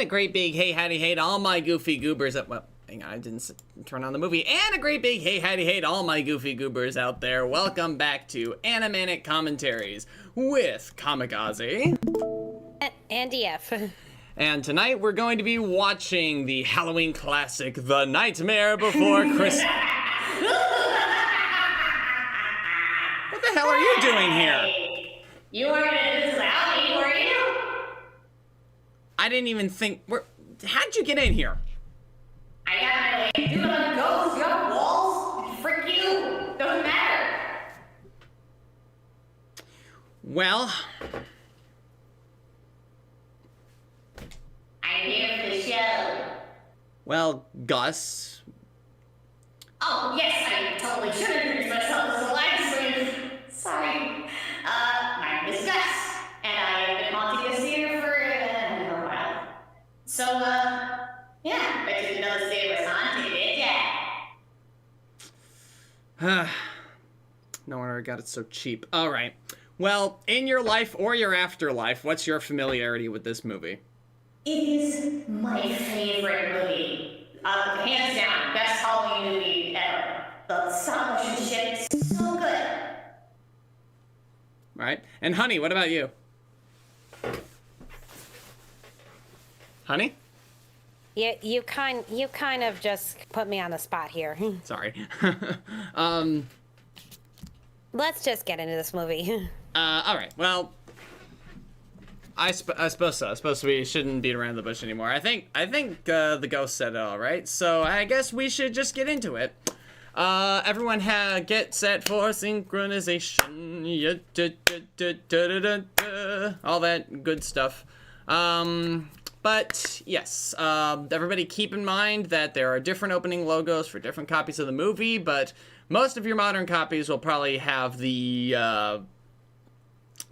a great big hey, howdy, hey to all my goofy goobers. Well, hang on, I didn't turn on the movie. And a great big hey, howdy, hey to all my goofy goobers out there. Welcome back to Animanic Commentaries with C.Auzi+D.Fanatic. And DF. And tonight we're going to be watching the Halloween classic, The Nightmare Before Christmas. What the hell are you doing here? You weren't in this alley, were you? I didn't even think. How'd you get in here? I got my way. You got ghosts, you got walls. Frick you. Doesn't matter. Well, I'm here for the show. well, Gus. Oh, yes, I totally should have introduced myself as a live stream. Sorry. My name is Gus, and I've been haunting this theater for a while. So, yeah, I didn't know this theater was haunted, did ya? No wonder I got it so cheap. All right. Well, in your life or your afterlife, what's your familiarity with this movie? It is my favorite movie. Hands down, best Halloween movie ever. The stop motion shit is so good. Right? And Honey, what about you? Honey? You kind of just put me on the spot here. Sorry. Let's just get into this movie. All right. Well, I suppose so. I suppose we shouldn't beat around the bush anymore. I think the ghost said it all right. So I guess we should just get into it. Everyone get set for synchronization. Yeah, all that good stuff. But yes, everybody keep in mind that there are different opening logos for different copies of the movie, but most of your modern copies will probably have the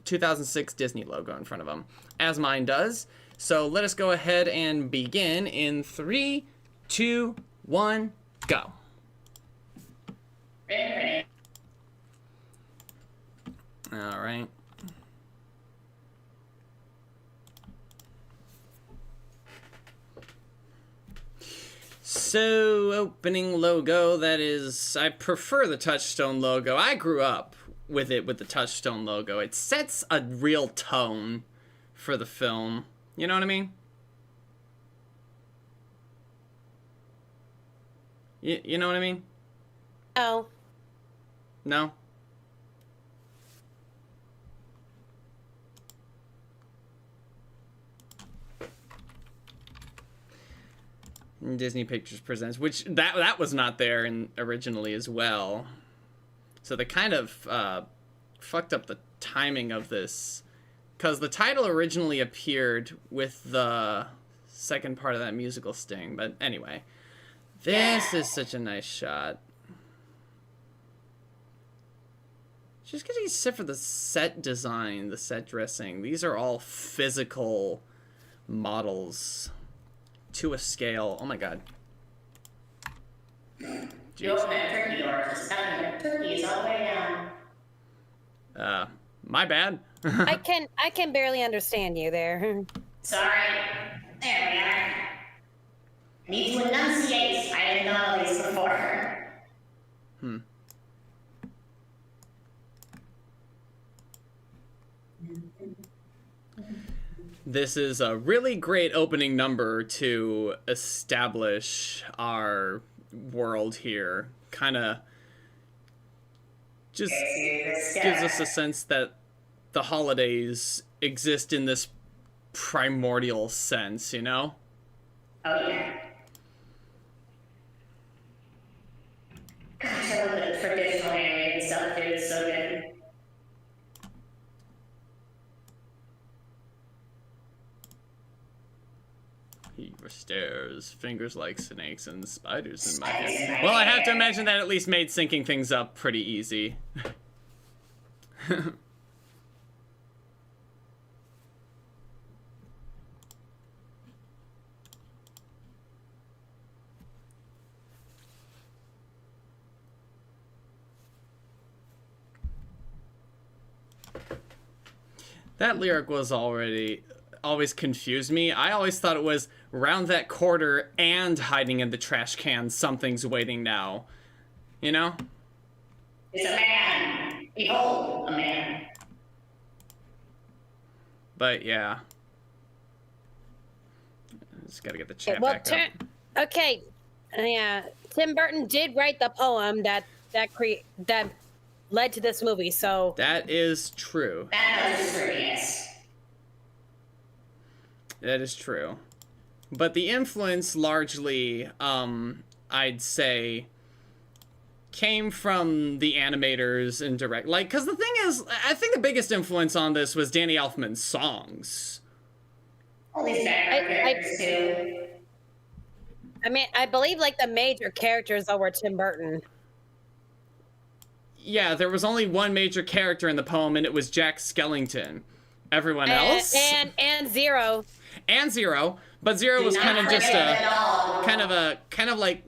2006 Disney logo in front of them, as mine does. So let us go ahead and begin in 3, 2, 1, go. All right. So, opening logo, that is, I prefer the Touchstone logo. I grew up with it with the Touchstone logo. It sets a real tone for the film. You know what I mean? You know what I mean? Oh. No? Disney Pictures Presents, which that was not there originally as well. So they kind of fucked up the timing of this, because the title originally appeared with the second part of that musical sting. But anyway, this is such a nice shot. Just getting set for the set design, the set dressing. These are all physical models to a scale. Oh my god. You open that turkey door, just turkey is all the way down. My bad. I can barely understand you there. Sorry. There we are. I need to enunciate. I didn't know these before. This is a really great opening number to establish our world here. Kind of just gives us a sense that the holidays exist in this primordial sense, you know? Oh, yeah. Gosh, I love the traditional animated stuff, dude. It's so good. He stares, fingers like snakes and spiders in my head. Well, I have to imagine that at least made syncing things up pretty easy. That lyric was already always confused me. I always thought it was round that quarter and hiding in the trash can, something's waiting now. You know? It's a man. Behold, a man. But yeah. Just gotta get the chat Well, back up. okay, yeah. Tim Burton did write the poem that led to this movie, so That is true. That is true, yes. That is true. But the influence largely, I'd say, came from the animators and direct. Like, because the thing is, I think the biggest influence on this was Danny Elfman's songs. All these background characters, too. I mean, I believe like the major characters though were Tim Burton. Yeah, there was only one major character in the poem, and it was Jack Skellington. Everyone else? And Zero. And Zero. But Zero was kind of just kind of like,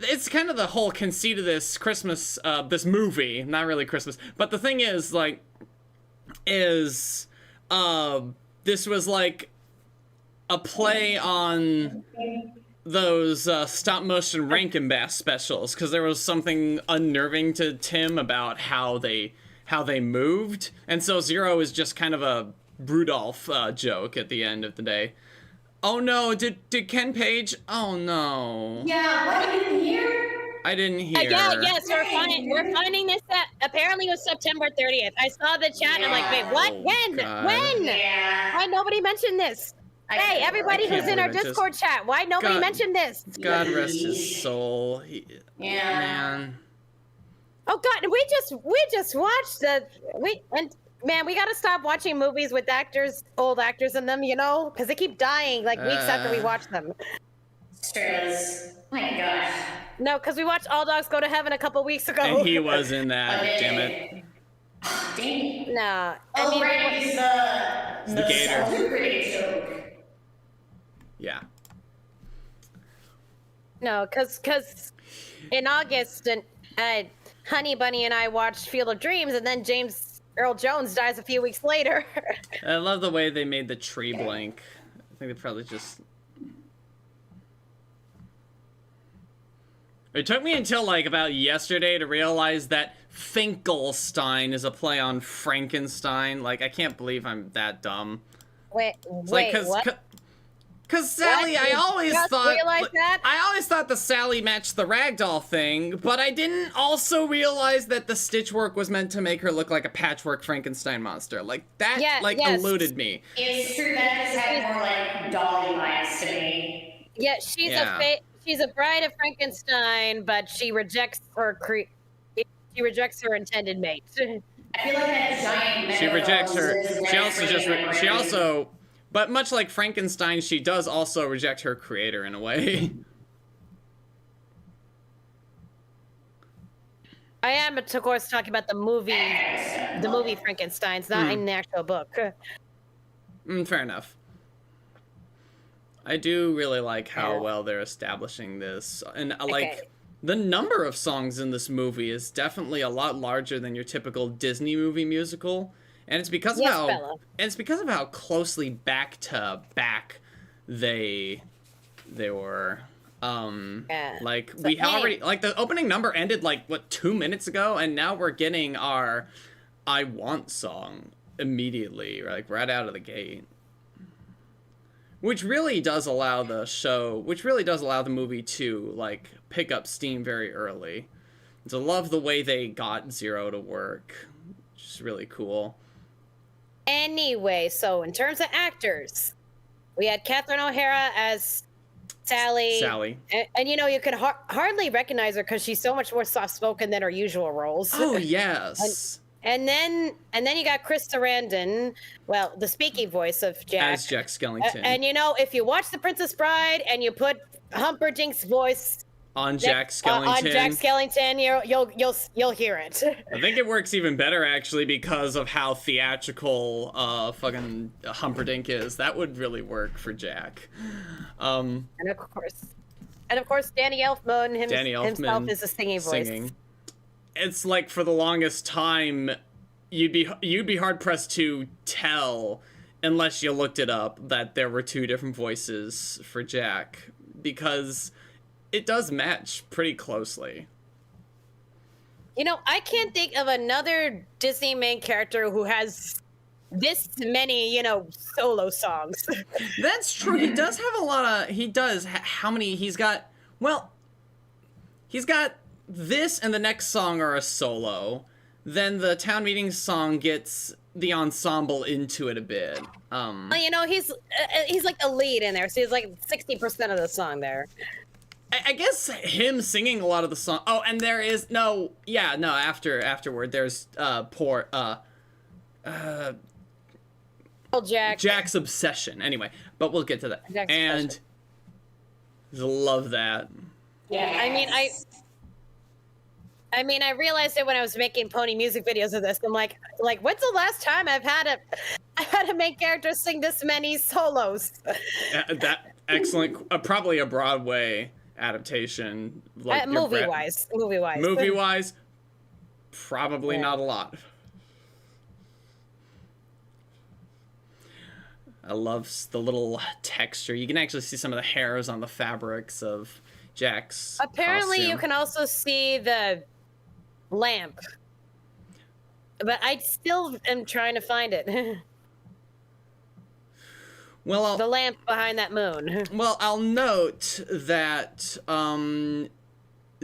it's kind of the whole conceit of this Christmas, this movie. Not really Christmas. But the thing is, like, this was like a play on those stop motion Rankin Bass specials, because there was something unnerving to Tim about how they moved, and so Zero is just kind of a Rudolph joke at the end of the day. Oh no, did Ken Page? Oh no. Yeah, what, you didn't hear? I didn't hear. Yes, we're finding this that apparently it was September 30th. I saw the chat and I'm like, wait, what? When? God. When? Yeah. Why nobody mentioned this? Hey, everybody can't who's in our believe it Discord chat, why nobody God. mentioned this? God rest his soul. Yeah. Man. Oh God, we just watched we gotta stop watching movies with old actors in them, you know, because they keep dying like weeks after we watch them. Stress. My gosh. No, because we watched All Dogs Go to Heaven a couple weeks ago. And he was in that. Damn it. Dang it. No, Oh, I mean, right, he's The gator. celebrity joke. Yeah. no, because in August, Honey Bunny and I watched Field of Dreams, and then James Earl Jones dies a few weeks later. I love the way they made the tree blank. I think they probably just... It took me until, like, about yesterday to realize that Finkelstein is a play on Frankenstein. Like, I can't believe I'm that dumb. Wait, It's like, what? Cause Sally, What? I You always just thought... realized that? I always thought the Sally matched the ragdoll thing, but I didn't also realize that the stitch work was meant to make her look like a patchwork Frankenstein monster. Like, that, yes. eluded me. It's true, that just had more like Dolly vibes to me. Yeah, she's Yeah. she's a bride of Frankenstein, but she rejects her intended mate. I feel like that giant She rejects her. metaphor She also, but much like Frankenstein, she does also reject her creator in a way. I am, of course, talking about the movie Frankenstein's, not in the actual book. Fair enough. I do really like how Yeah. well they're establishing this, and like Okay. the number of songs in this movie is definitely a lot larger than your typical Disney movie musical, and it's because of Yes, how Bella. closely back to back they were. Yeah. Like So, we hey. already like the opening number ended like what 2 minutes ago, and now we're getting our "I Want" song immediately, like right out of the gate. Which really does allow the movie to, like, pick up steam very early. And I love the way they got Zero to work. Which is really cool. Anyway, so in terms of actors, we had Catherine O'Hara as Sally. And you know, you can hardly recognize her because she's so much more soft-spoken than her usual roles. Oh, yes. And then you got Chris Sarandon, well, the speaking voice of Jack. As Jack Skellington. And you know, if you watch The Princess Bride and you put Humperdinck's voice on Jack Skellington. on Jack Skellington, you'll hear it. I think it works even better, actually, because of how theatrical fucking Humperdinck is. That would really work for Jack. And of course, Danny Elfman himself is a singing voice. It's like for the longest time, you'd be hard pressed to tell unless you looked it up, that there were 2 different voices for Jack, because it does match pretty closely. You know, I can't think of another Disney main character who has this many, you know, solo songs. That's true. He does have a lot of... He does. How many? He's got... Well, he's got this and the next song are a solo. Then the town meeting song gets the ensemble into it a bit. Well, you know, he's like the lead in there, so he's like 60% of the song there. I guess him singing a lot of the song. Oh, and there is afterward there's Jack's Obsession. Anyway, but we'll get to that. Jack's and Obsession. Love that. Yeah, I mean, I realized it when I was making pony music videos of this. I'm like, when's the last time I had a main character sing this many solos? That excellent, probably a Broadway adaptation, like movie-wise, probably not a lot. I love the little texture. You can actually see some of the hairs on the fabrics of Jack's Apparently, costume. you can also see the lamp, but I still am trying to find it. Well, the lamp behind that moon. Well, I'll note that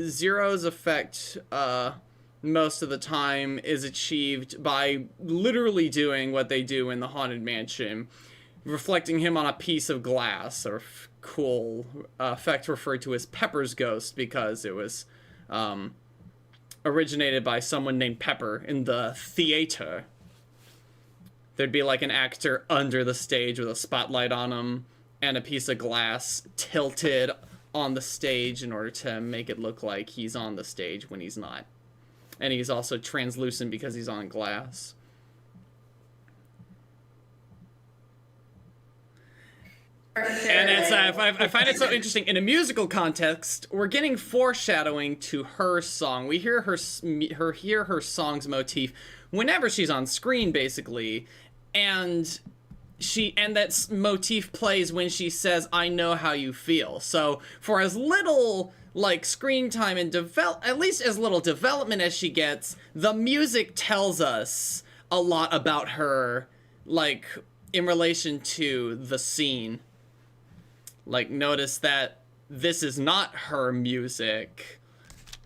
Zero's effect most of the time is achieved by literally doing what they do in the Haunted Mansion, reflecting him on a piece of glass, or cool effect referred to as Pepper's ghost, because it was originated by someone named Pepper in the theater. There'd be like an actor under the stage with a spotlight on him and a piece of glass tilted on the stage in order to make it look like he's on the stage when he's not. And he's also translucent because he's on glass. And it's I find it so interesting. In a musical context, we're getting foreshadowing to her song. We hear her song's motif whenever she's on screen, basically, and that motif plays when she says, "I know how you feel." So for as little like screen time and at least as little development as she gets, the music tells us a lot about her, like in relation to the scene. Like, notice that this is not her music.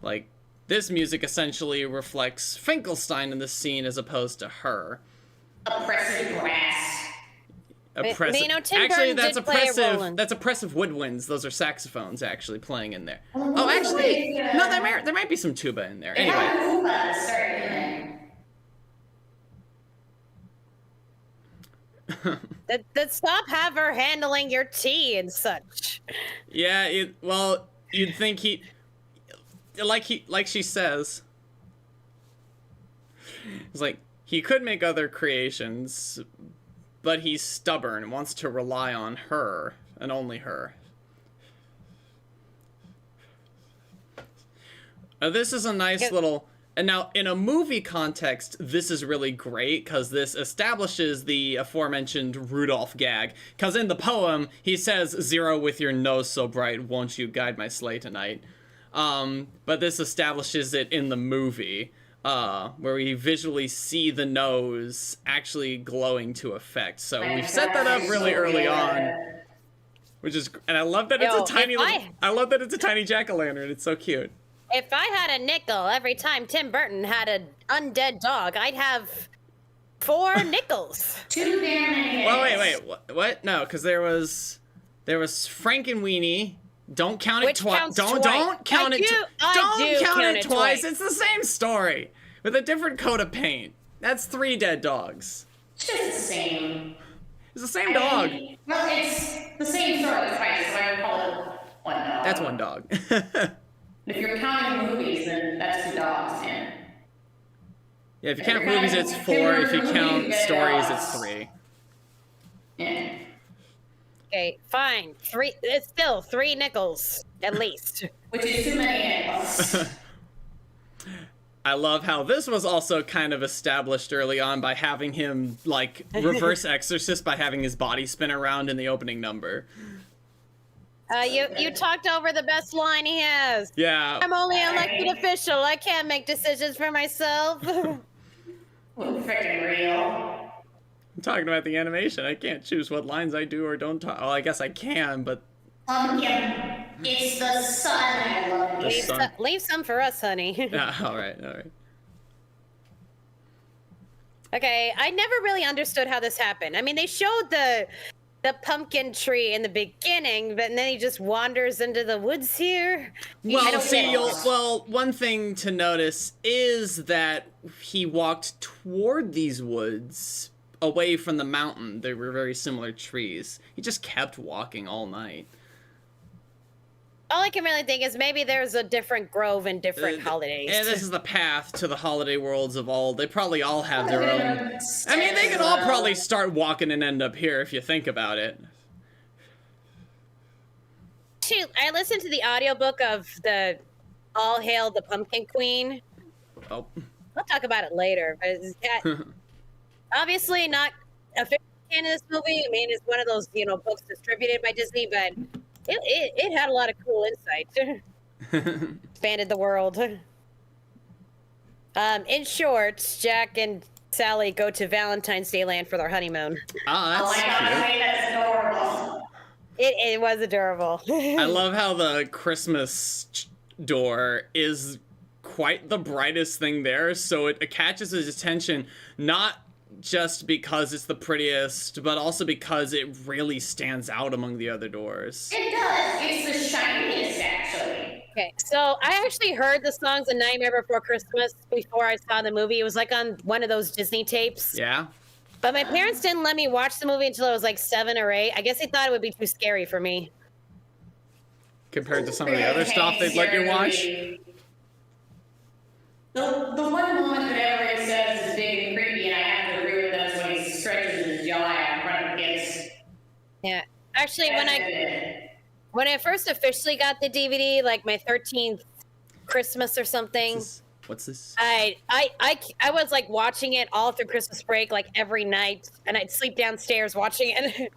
Like, this music essentially reflects Finkelstein in the scene as opposed to her. Oppressive brass. Oppressive. You know, Tim actually, Burton that's did play a role oppressive. in- That's oppressive woodwinds. Those are saxophones actually playing in there. Oh, actually, no, there might be some tuba in there. It had Anyway. tuba at the start, didn't it? That stop have her handling your tea and such. Yeah, well, you'd think like she says, it's like, he could make other creations, but he's stubborn and wants to rely on her, and only her. This is a nice little... And now, in a movie context, this is really great, because this establishes the aforementioned Rudolph gag. Because in the poem, he says, "Zero, with your nose so bright, won't you guide my sleigh tonight?" But this establishes it in the movie, where we visually see the nose actually glowing to effect. So we've set that up really early on. Which is... And I love that it's a tiny... I love that it's a tiny jack-o'-lantern. It's so cute. If I had a nickel every time Tim Burton had an undead dog, I'd have 4 nickels. Too damn many. Well, wait, what? No, because there was Frankenweenie. Don't count it twice. Don't count it. Don't count it twice. It's the same story with a different coat of paint. That's 3 dead dogs. It's just the same. It's the same dog. Well, it's the same story twice, so I would call it one dog. That's one dog. If you're counting movies, then that's 2 dogs, man. Yeah, if you count movies, it's 4. If you count stories, it's 3. Yeah. Okay, fine. 3. It's still 3 nickels at least. Which is too many nickels. I love how this was also kind of established early on by having him, like, reverse exorcist by having his body spin around in the opening number. You talked over the best line he has. Yeah. I'm only an elected official. I can't make decisions for myself. Freaking real. I'm talking about the animation. I can't choose what lines I do or don't talk. Oh, I guess I can, but... Pumpkin, it's the sun. I love it. Leave some for us, honey. Yeah, all right, all right. Okay, I never really understood how this happened. I mean, they showed the pumpkin tree in the beginning, but then he just wanders into the woods here. Well, see, well, one thing to notice is that he walked toward these woods away from the mountain. They were very similar trees. He just kept walking all night. All I can really think is maybe there's a different grove and different holidays. And this is the path to the holiday worlds of all. They probably all have their own. I mean, they could all probably start walking and end up here if you think about it. Shoot, I listened to the audiobook of the All Hail the Pumpkin Queen. Oh. I'll talk about it later, but it's obviously not official in this movie. I mean, it's one of those, books distributed by Disney, but it had a lot of cool insight. Expanded the world. In short, Jack and Sally go to Valentine's Day Land for their honeymoon. Oh, that's my God, cute. that's adorable. It was adorable. I love how the Christmas door is quite the brightest thing there, so it catches his attention, not just because it's the prettiest, but also because it really stands out among the other doors. It does. It's the shiniest, actually. Okay, so I actually heard the songs of Nightmare Before Christmas before I saw the movie. It was like on one of those Disney tapes. Yeah? But my parents didn't let me watch the movie until I was like 7 or 8. I guess they thought it would be too scary for me. Compared to some of the other stuff they'd let you watch? The one moment that everyone says is big and creepy, and I have to agree with them, is when he stretches his jaw out in front of kids. Yeah. Actually, when I first officially got the DVD, like my 13th Christmas or something, What's this? I was like watching it all through Christmas break, like every night, and I'd sleep downstairs watching it.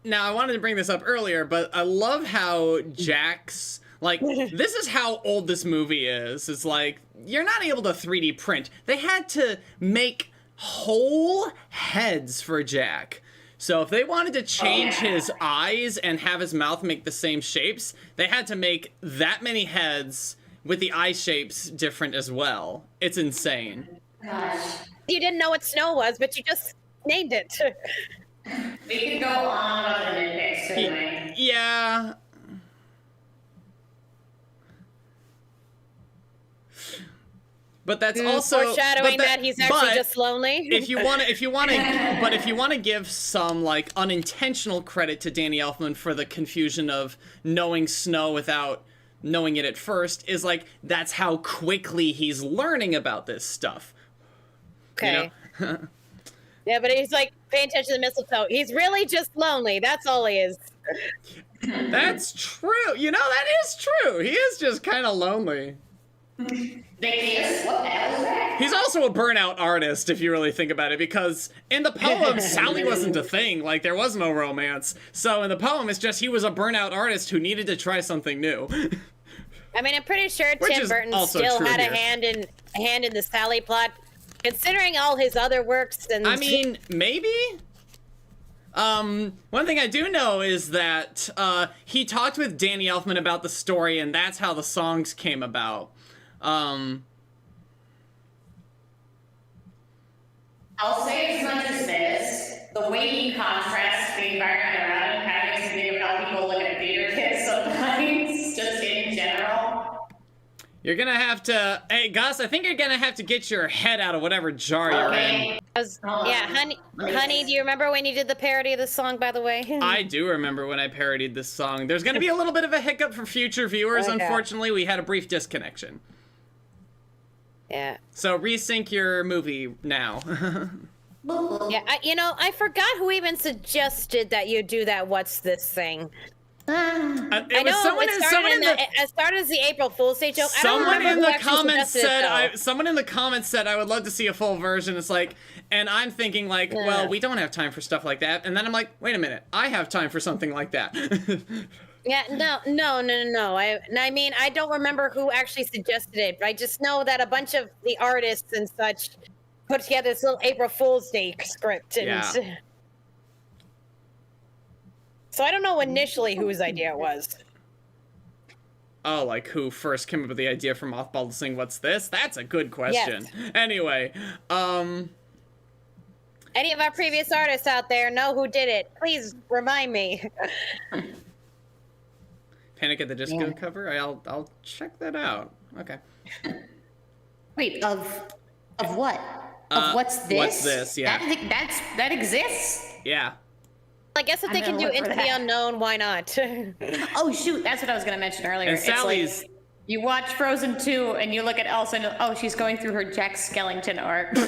Now, I wanted to bring this up earlier, but I love how Jack's, like, this is how old this movie is. It's like, you're not able to 3D print. They had to make whole heads for Jack. So if they wanted to change his eyes and have his mouth make the same shapes, they had to make that many heads with the eye shapes different as well. It's insane. Gosh. You didn't know what snow was, but you just named it. We could go on about the nitpicks, couldn't we? Yeah. But that's also foreshadowing that he's actually just lonely. if you want to give some like unintentional credit to Danny Elfman for the confusion of knowing snow without knowing it at first, is like that's how quickly he's learning about this stuff. Okay. You know? Yeah, but he's like paying attention to the mistletoe. He's really just lonely. That's all he is. That's true. You know, that is true. He is just kind of lonely. They kiss? What the hell is that? He's also a burnout artist, if you really think about it, because in the poem, Sally wasn't a thing. Like, there was no romance. So in the poem, it's just he was a burnout artist who needed to try something new. I mean, I'm pretty sure Which Tim is Burton also still true had here. a hand in the Sally plot, considering all his other works. And I mean, maybe? One thing I do know is that he talked with Danny Elfman about the story, and that's how the songs came about. I'll say as much as this, the way he contrasts the environment around him kind of makes me think of how people look at theater kids sometimes, just in general. You're gonna have to... Hey, Gus, I think you're gonna have to get your head out of whatever jar you're in. Yeah, honey, do you remember when you did the parody of this song, by the way? I do remember when I parodied this song. There's gonna be a little bit of a hiccup for future viewers, Okay. unfortunately. We had a brief disconnection. Yeah. So resync your movie now. Yeah, I forgot who even suggested that you do that what's this thing. I know it started as the April Fool's Day joke. Someone in the comments said I would love to see a full version. It's like, and I'm thinking like, well, we don't have time for stuff like that. And then I'm like, wait a minute, I have time for something like that. Yeah, no. I mean, I don't remember who actually suggested it, but I just know that a bunch of the artists and such put together this little April Fool's Day script. And so I don't know initially whose idea it was. Oh, like who first came up with the idea for Mothball to sing What's This? That's a good question. Yes. Anyway, any of our previous artists out there know who did it? Please remind me. Panic at the Disco cover? I'll check that out. Okay. Wait, of what? Of What's This? What's This, yeah. That exists? Yeah. I guess if they can do Into the Unknown, why not? Oh, shoot. That's what I was going to mention earlier. And Sally's... Like, you watch Frozen 2 and you look at Elsa and, oh, she's going through her Jack Skellington art.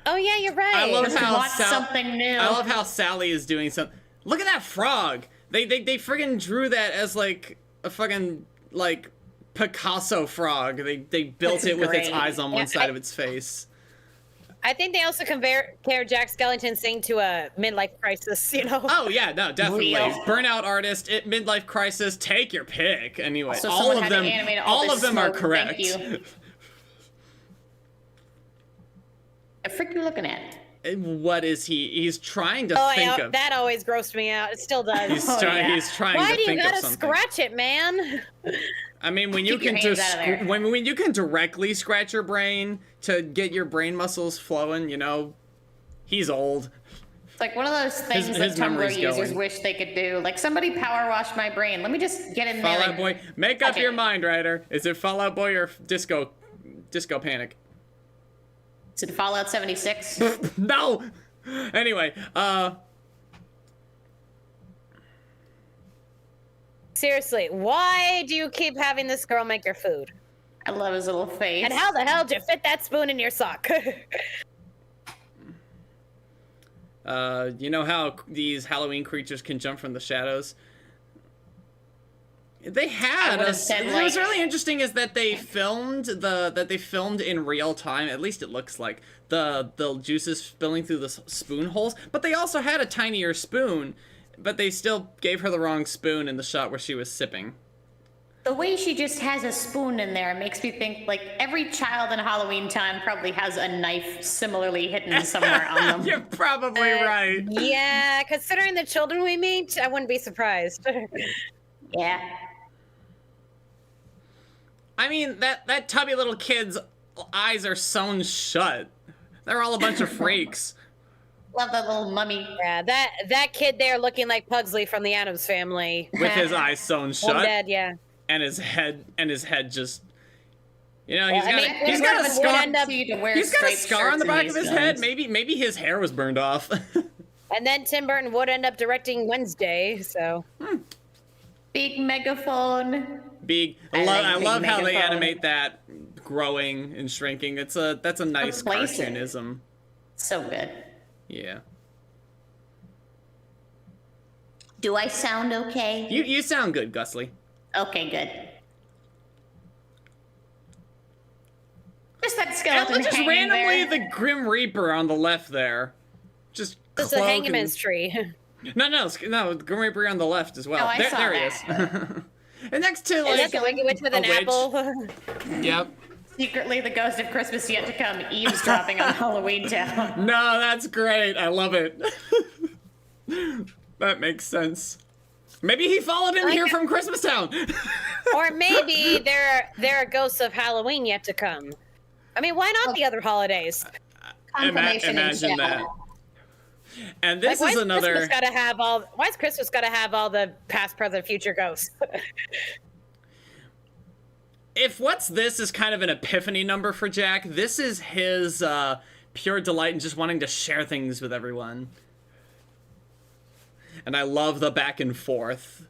Oh, yeah, you're right. I love how something new. I love how Sally is doing something. Look at that frog. They friggin' drew that as, like, a fucking, like, Picasso frog. They built it with its eyes on one side of its face. I think they also compare Jack Skellington sing to a midlife crisis, you know? Oh, yeah, no, definitely. Burnout artist, midlife crisis, take your pick. Anyway, so all of them are correct. Thank you. The frick you looking at? What is he? He's trying to think of... That always grossed me out. It still does. He's trying to think of something. Why do you gotta scratch it, man? I mean, when you can directly scratch your brain to get your brain muscles flowing, you know, he's old. It's like one of those things that Tumblr users wish they could do. Like, somebody power wash my brain. Let me just get in there. Fallout Boy, make up your mind, Ryder. Is it Fallout Boy or Disco Panic? Is it Fallout 76? No. Anyway, Seriously, why do you keep having this girl make your food? I love his little face. And how the hell did you fit that spoon in your sock? You know how these Halloween creatures can jump from the shadows? They had what was really interesting is that they filmed in real time. At least it looks like the juices spilling through the spoon holes, but they also had a tinier spoon. But they still gave her the wrong spoon in the shot where she was sipping. The way she just has a spoon in there makes me think, like, every child in Halloween time probably has a knife similarly hidden somewhere on them. You're probably right. Yeah, considering the children we meet, I wouldn't be surprised. Yeah. I mean, that tubby little kid's eyes are sewn shut. They're all a bunch of freaks. Love that little mummy. Yeah, that kid there looking like Pugsley from the Addams Family. With his eyes sewn shut. Well, dead, yeah. And his head just, you know, he's got a scar on the back of his head. Maybe his hair was burned off. And then Tim Burton would end up directing Wednesday, so. Big megaphone. I love how they animate that growing and shrinking. That's a nice cartoonism. So good. Yeah. Do I sound okay? You sound good, Gusly. Okay, good. Just that skeleton just randomly there. The Grim Reaper on the left there. Just it's a hangman's tree. No, the Grim Reaper on the left as well. Oh, there he is. And next to like that's a wicked witch with an apple. Yep. Secretly, the ghost of Christmas yet to come eavesdropping on Halloween Town. No, that's great. I love it. That makes sense. Maybe he followed him here from Christmas Town. Or maybe there are ghosts of Halloween yet to come. I mean, why not the other holidays? Imagine that. And this is another. Why has Christmas got to have all the past, present, future ghosts? If What's This is kind of an epiphany number for Jack, this is his pure delight in just wanting to share things with everyone. And I love the back and forth.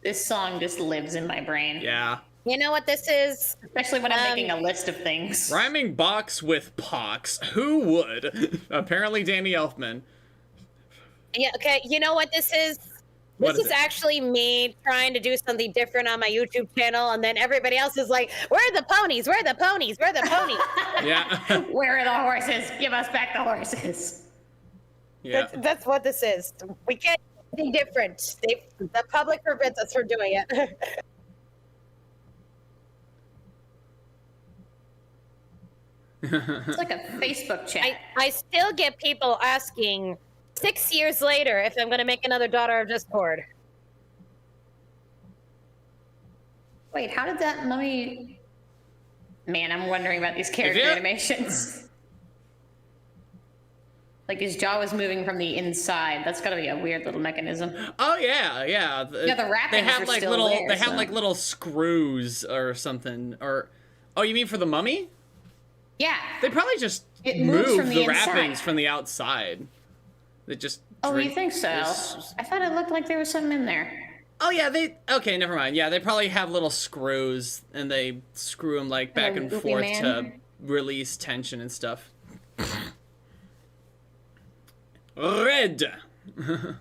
This song just lives in my brain. Yeah. You know what this is? Especially when I'm making a list of things. Rhyming box with pox. Who would? Apparently Danny Elfman. Yeah, okay, you know what this is? What This is is it? actually me trying to do something different on my YouTube channel, and then everybody else is like, where are the ponies? Where are the ponies? Where are the ponies? Yeah. Where are the horses? Give us back the horses. Yeah. That's what this is. We can't do anything different. The public forbids us from doing it. It's like a Facebook chat. I still get people asking 6 years later if I'm going to make another Daughter of Discord. Wait, how did that? Let me. Man, I'm wondering about these character you- animations. Like his jaw was moving from the inside. That's gotta be a weird little mechanism. Oh yeah, yeah. Yeah, the wrappings they have are like still little there, they have so- like little screws or something. Or oh, you mean for the mummy? Yeah. They probably just It moves moved from the the inside. wrappings from the outside. They just Oh, you drink- think so? it's- I thought it looked like there was something in there. Oh yeah, they okay. Never mind. Yeah, they probably have little screws and they screw them like back and goofy forth man. to release tension and stuff. Red. And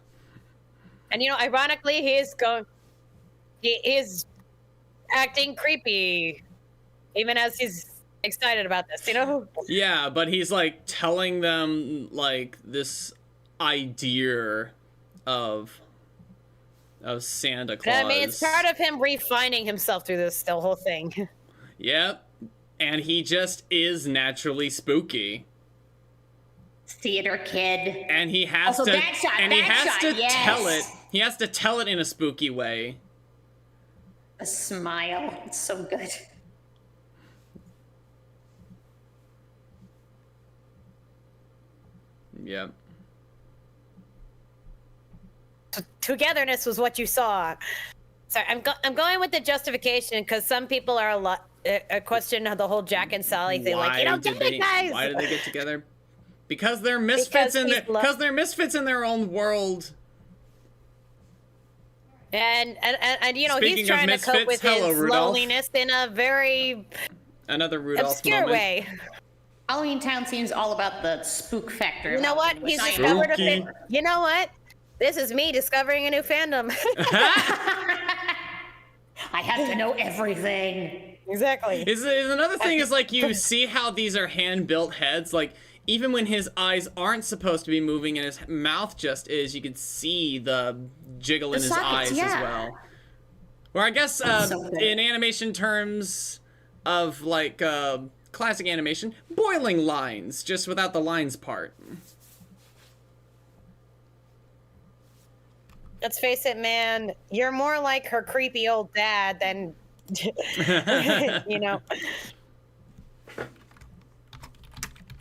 ironically, he is acting creepy, even as he's excited about this. Yeah, but he's like telling them like this idea of Santa Claus. I mean, it's part of him refining himself through the whole thing. Yep, and he just is naturally spooky. Theater kid. And he has Also, to bad shot, and he bad has shot, to yes. tell it. He has to tell it in a spooky way. A smile. It's so good. Yep. Togetherness was what you saw. Sorry, I'm going with the justification because some people are question the whole Jack and Sally thing. Like, you don't did get it, guys. Why did they get together? Because they're misfits because they're misfits in their own world. And Speaking he's of trying to cope misfits, with hello, his Rudolph. loneliness in a very Another Rudolph obscure moment. way. Halloween Town seems all about the spook factor. You know what? which He's I discovered a Spooky. You know what? This is me discovering a new fandom. I have to know everything. Exactly. Is another thing is like you see how these are hand-built heads, like even when his eyes aren't supposed to be moving and his mouth just is, you can see the jiggle in his sockets, eyes as yeah. well. Or I guess so good. in animation terms of like classic animation, boiling lines, just without the lines part. Let's face it, man. You're more like her creepy old dad than,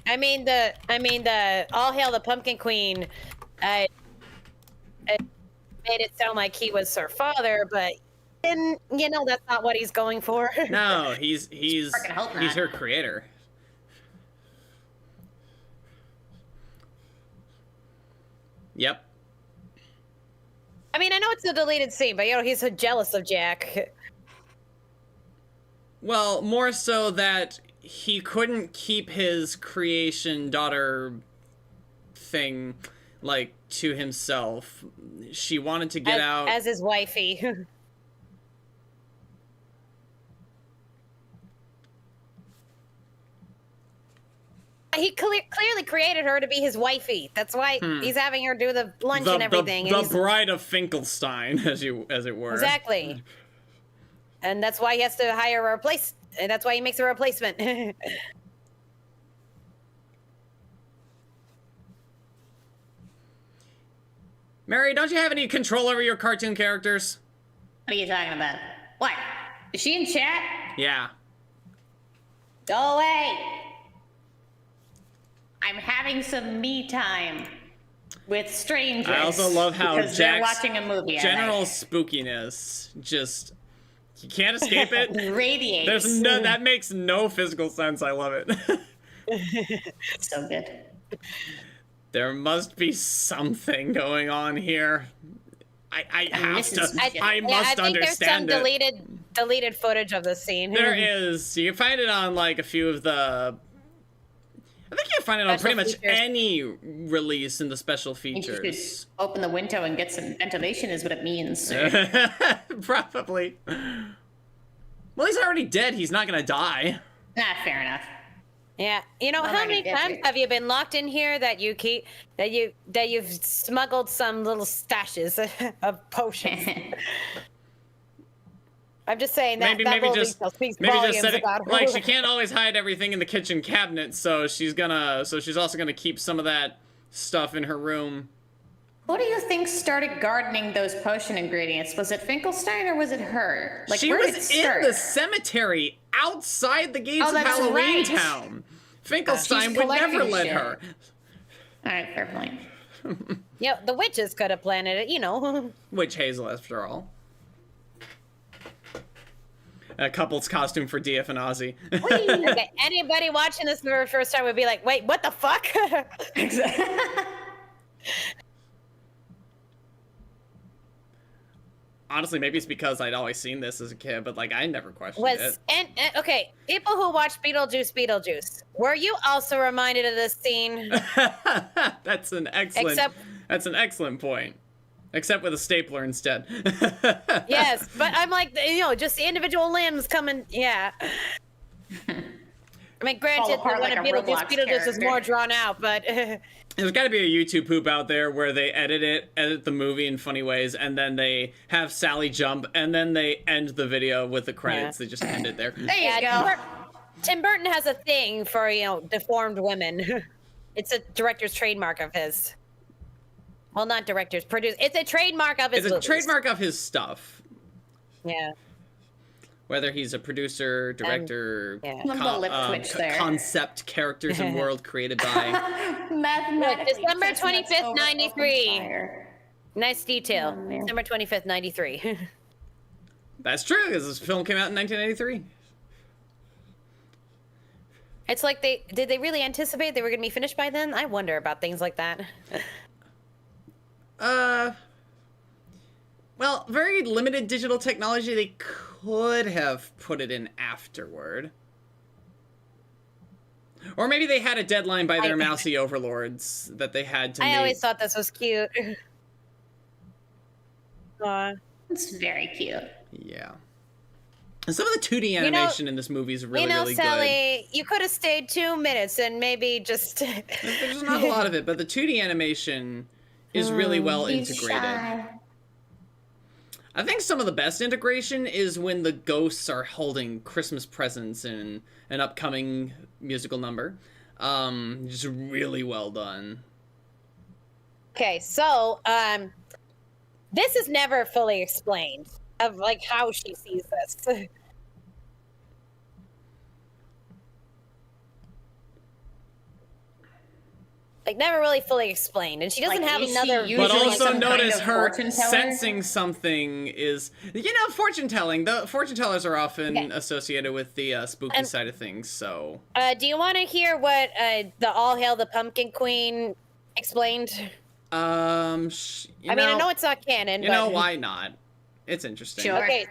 I mean the All Hail the Pumpkin Queen. It made it sound like he was her father, but that's not what he's going for. No, he's Freaking hope not. her creator. Yep. I mean, I know it's a deleted scene, but he's so jealous of Jack. Well, more so that he couldn't keep his creation daughter thing like to himself. She wanted to get out as his wifey. He clearly created her to be his wifey. That's why he's having her do the lunch and everything. The and bride of Finkelstein, as it were. Exactly. And that's why he has to hire a and that's why he makes a replacement. Mary, don't you have any control over your cartoon characters? What are you talking about? What? Is she in chat? Yeah. Go away. I'm having some me time with strangers. I also love how because they're Jack's watching a movie. general spookiness just you can't escape it. Radiates. That makes no physical sense. I love it. So good. There must be something going on here. I have to. I I must think understand there's some it. deleted. deleted footage of this scene. There is. You can find it on like a few of the. I think you can find it on Special pretty much features. any release in the special You should features. open the window and get some ventilation is what it means. Probably. Well, he's already dead. He's not gonna die. Fair enough. Yeah, you know, Well, how I many get times you. have you been locked in here that you've smuggled some little stashes of potions? I'm just saying that Maybe little just detail speaks maybe just volumes set it about her. like she can't always hide everything in the kitchen cabinet, so she's also gonna keep some of that stuff in her room. Who do you think started gardening those potion ingredients? Was it Finkelstein or was it her? Like, She where did was it in start? the cemetery outside the gates Oh, of that's Halloween right. Town. Finkelstein She's would never collecting let shit. her. All right, fair point. Yeah, the witches could have planted it, you know. Witch Hazel, after all. A couple's costume for DF and Ozzy. Okay, anybody watching this for the first time would be like, wait, what the fuck? Honestly, maybe it's because I'd always seen this as a kid, but like I never questioned it. Okay, people who watch Beetlejuice, were you also reminded of this scene? That's an excellent point. Except with a stapler instead. Yes, but I'm like, you know, just the individual limbs coming, yeah. I mean, granted, apart the one like in a Beetlejuice Roblox is character. more drawn out, but There's got to be a YouTube poop out there where they edit the movie in funny ways, and then they have Sally jump, and then they end the video with the credits. They just end it there. There you yeah, go. Tim Burton has a thing for, you know, deformed women. It's a director's trademark of his. Well, not director's, producer. It's a trademark of his It's a movies. trademark of his stuff. Yeah. Whether he's a producer, director, yeah. The lip twitch there. concept characters and world created by. Mathematically. December chestnuts 25th, over 93. open fire. Nice detail. Oh, man. December 25th, 93. That's true, because this film came out in 1983. It's like did they really anticipate they were going to be finished by then? I wonder about things like that. Well, very limited digital technology. They could have put it in afterward. Or maybe they had a deadline by their mousy overlords that they had to meet. I always thought this was cute. It's very cute. Yeah. And some of the 2D animation in this movie is really, really Sally, you could have stayed 2 minutes and maybe just... good. There's not a lot of it, but the 2D animation is really well integrated. I think some of the best integration is when the ghosts are holding Christmas presents in an upcoming musical number. Just really well done. Okay, so, this is never fully explained of, like, how she sees this. Like, never really fully explained. And she doesn't Like, have is she another... usually But Usually also some kind notice of her fortune teller? sensing something is... You know, fortune telling. The fortune tellers are often associated with the spooky side of things, so... do you want to hear what the All Hail the Pumpkin Queen explained? I I mean, I know it's not canon, You but... know, why not? It's interesting. Sure. Okay,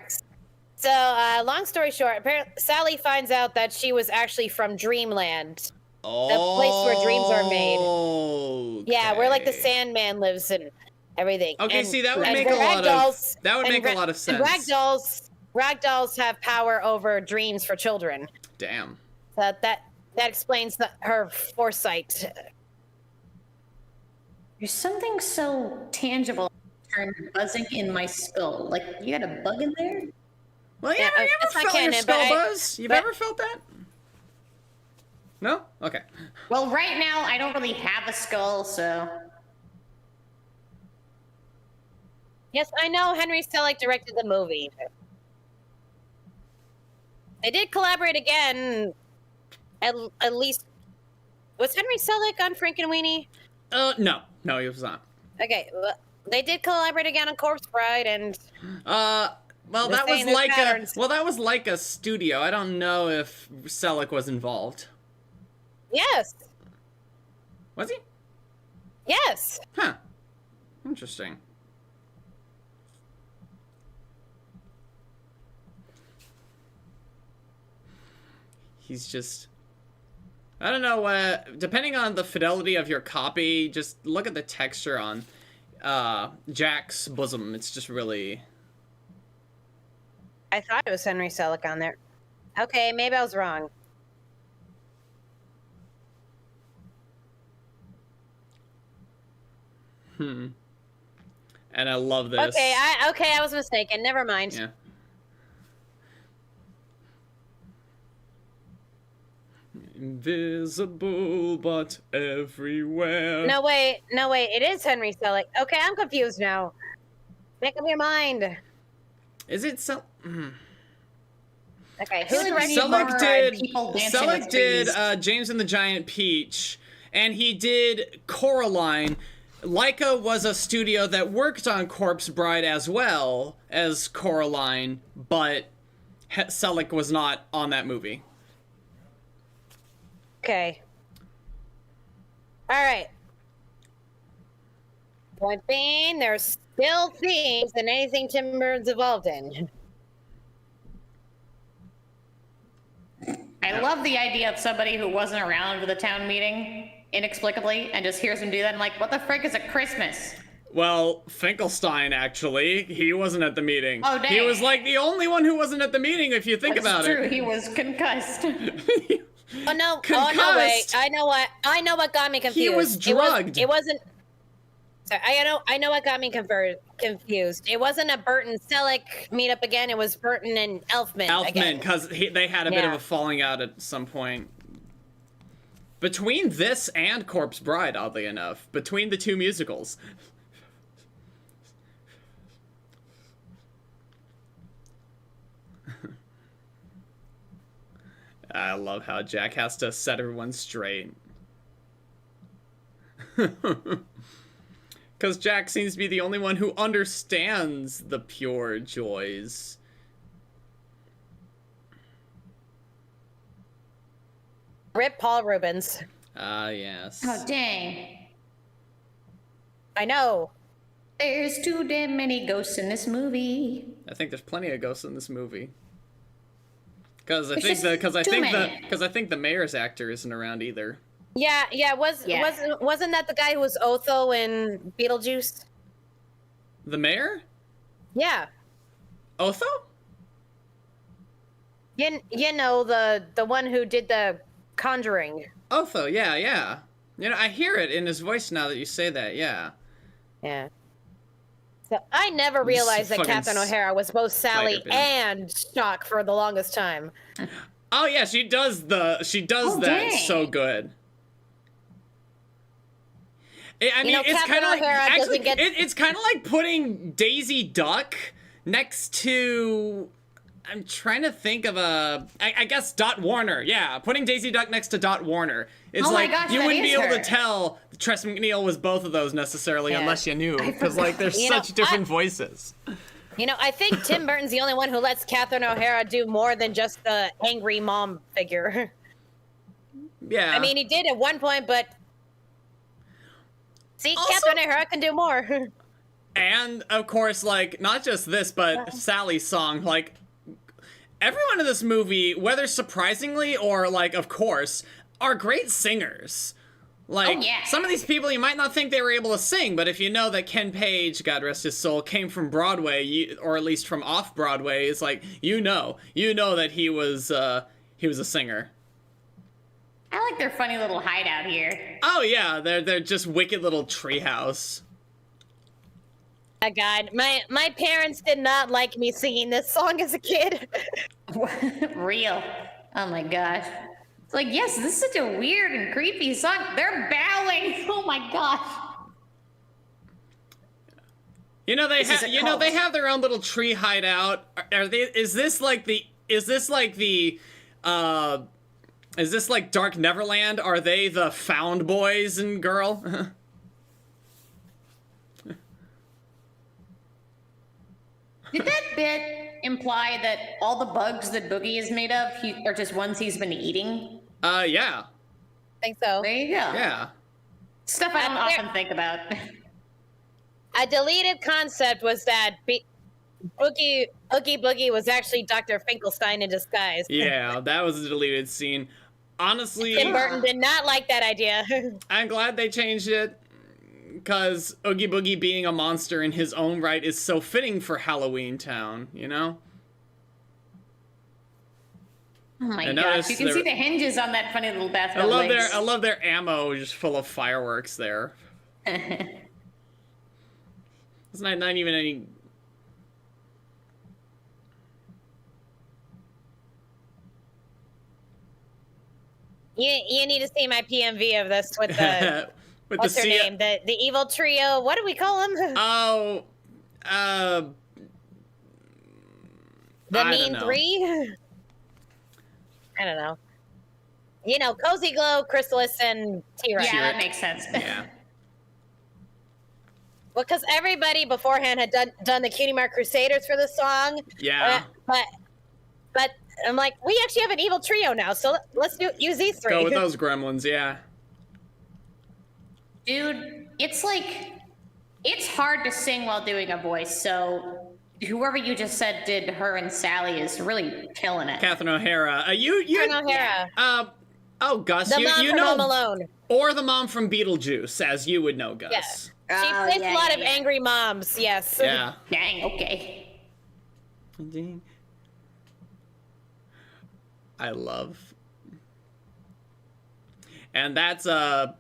so long story short, apparently Sally finds out that she was actually from Dreamland. Oh, place where dreams are made. Yeah, where like the okay. Sandman lives and everything. Okay, and, see, that would and make a lot of ragdolls- that would and make a lot of sense. And ragdolls have power over dreams for children. Damn. So that explains her foresight. There's something so tangible turned buzzing in my skull. Like, you got a bug in there? Well, Yeah, yeah, you it's ever not felt your canon, skull but buzz? You've ever felt that? No? Okay. Well, right now, I don't really have a skull, so... Yes, I know Henry Selick directed the movie. They did collaborate again. At least, was Henry Selick on Frankenweenie? No, he was not. Okay, well, they did collaborate again on Corpse Bride, and Well, They're that was saying there's like patterns. that was like a studio. I don't know if Selleck was involved. yes, Was he? yes. Huh. Interesting. he's just... I don't know, depending on the fidelity of your copy, just look at the texture on Jack's bosom. It's just really... I thought it was Henry Selick on there. Okay, maybe I was wrong. And I love this. Okay, I was mistaken. Never mind. Yeah. Invisible, but everywhere. No, wait. It is Henry Selick. Okay, I'm confused now. Make up your mind. Is it so? Okay, feel who like we directed? need more, people dancing with Selick did trees. James and the Giant Peach, and he did Coraline. Laika was a studio that worked on Corpse Bride as well as Coraline, but Selick was not on that movie. Okay. All right. Point being, there's still themes in anything Tim Burton's involved in. I love the idea of somebody who wasn't around for the town meeting inexplicably and just hears him do that and like, what the frick is a Christmas? Well, Finkelstein, actually, he wasn't at the meeting. Oh, dang. He was like the only one who wasn't at the meeting, if you think That's about true. it. He was concussed. Oh no! Concussed. Oh no! Wait! I know what got me confused. He was drugged. It wasn't. Sorry, I know what got me confused. It wasn't a Burton Selick meetup again. It was Burton and Elfman. Elfman, because they had a bit of a falling out at some point. Between this and Corpse Bride, oddly enough. Between the two musicals. I love how Jack has to set everyone straight. Because Jack seems to be the only one who understands the pure joys. Rip Paul Rubens. Ah, yes. Oh, dang. I know. There's too damn many ghosts in this movie. I think there's plenty of ghosts in this movie. Because I It's think just too many. because I think the mayor's actor isn't around either. Yeah. Wasn't that the guy who was Otho in Beetlejuice? The mayor? Yeah. Otho? You know the one who did the Conjuring. Otho, yeah. You know, I hear it in his voice now that you say that, yeah. Yeah. So I never realized that fucking Catherine O'Hara was both Sally Spider-Man. and Shock for the longest time. Oh yeah, she does that dang. so good. I mean, know, it's Catherine kind of like O'Hara actually, doesn't get- it's kind of like putting Daisy Duck next to. I'm trying to think of I guess Dot Warner. Yeah, putting Daisy Duck next to Dot Warner. It's Oh my like gosh, you that wouldn't be is able to her. tell Tress MacNeille was both of those necessarily Yeah. unless you knew, because like they're You know, such different voices. You know, I think Tim Burton's the only one who lets Catherine O'Hara do more than just the angry mom figure. Yeah. I mean, he did at one point, but see, Also- Catherine O'Hara can do more. And of course, like, not just this, but Sally's song, like, everyone in this movie, whether surprisingly or like, of course, are great singers. Like, Oh, yeah. some of these people you might not think they were able to sing, but if you know that Ken Page, God rest his soul, came from Broadway, or at least from off Broadway, it's like, you know that he was a singer. I like their funny little hideout here. Oh yeah, they're just wicked little treehouse. Oh God, my parents did not like me singing this song as a kid. Real. Oh my gosh. It's like, yes, this is such a weird and creepy song. They're bowing. Oh my gosh. You know they This is have. a You know cult. they have their own little tree hideout. Are they? Is this like Dark Neverland? Are they the found boys and girl? Did that bit imply that all the bugs that Boogie is made of are just ones he's been eating? Yeah, I think so. There you go. yeah. Stuff I don't There- often think about. A deleted concept was that Boogie Oogie Boogie was actually Dr. Finkelstein in disguise. Yeah, that was a deleted scene. Honestly, Tim Burton did not like that idea. I'm glad they changed it, because Oogie Boogie being a monster in his own right is so fitting for Halloween Town, you know? Oh my gosh, you can see the hinges on that funny little bathtub legs. I love their ammo just full of fireworks there. It's not even any... You need to see my PMV of this with the with what's her name? The evil trio. What do we call them? Oh, the Mean Three. I don't know. You know, Cozy Glow, Chrysalis, and T-Rex. Yeah, that makes sense. Yeah. Well, because everybody beforehand had done the Cutie Mark Crusaders for the song. Yeah. But I'm like, we actually have an evil trio now, so let's use these three. Go with those gremlins, yeah. Dude, it's like, it's hard to sing while doing a voice, so whoever you just said did her and Sally is really killing it. Catherine O'Hara. Catherine O'Hara. Oh, Gus, the you mom from know, Home Alone. Or the mom from Beetlejuice, as you would know, Gus. Yeah. She plays a lot of angry moms, yes. Yeah. Dang, okay. I love. And that's a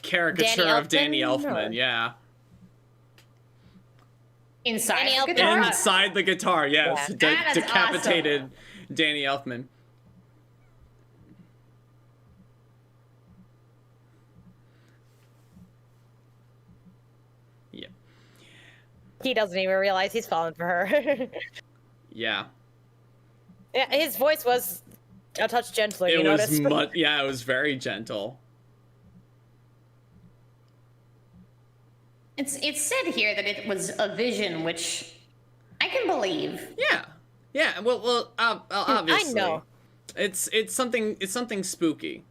caricature of Danny Elfman, yeah. Inside the guitar? Inside the guitar, yes. Yeah. Decapitated awesome. Danny Elfman. Yeah. He doesn't even realize he's falling for her. Yeah. Yeah, his voice was a touch gentler, it noticed? was very gentle. It's said here that it was a vision, which I can believe. Yeah. Well, obviously. I know. It's something spooky.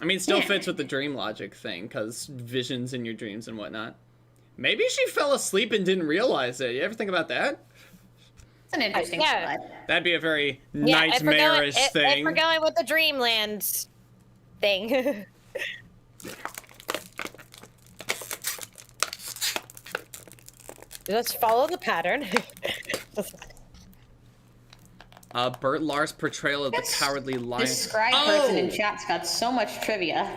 I mean, it still fits with the dream logic thing, because visions in your dreams and whatnot. Maybe she fell asleep and didn't realize it. You ever think about that? It's an interesting thought. That'd be a very nightmarish thing. If we're going with the dreamland thing. Just follow the pattern. Bert Lars' portrayal of the Cowardly Lion. This scribe person in chat's got so much trivia.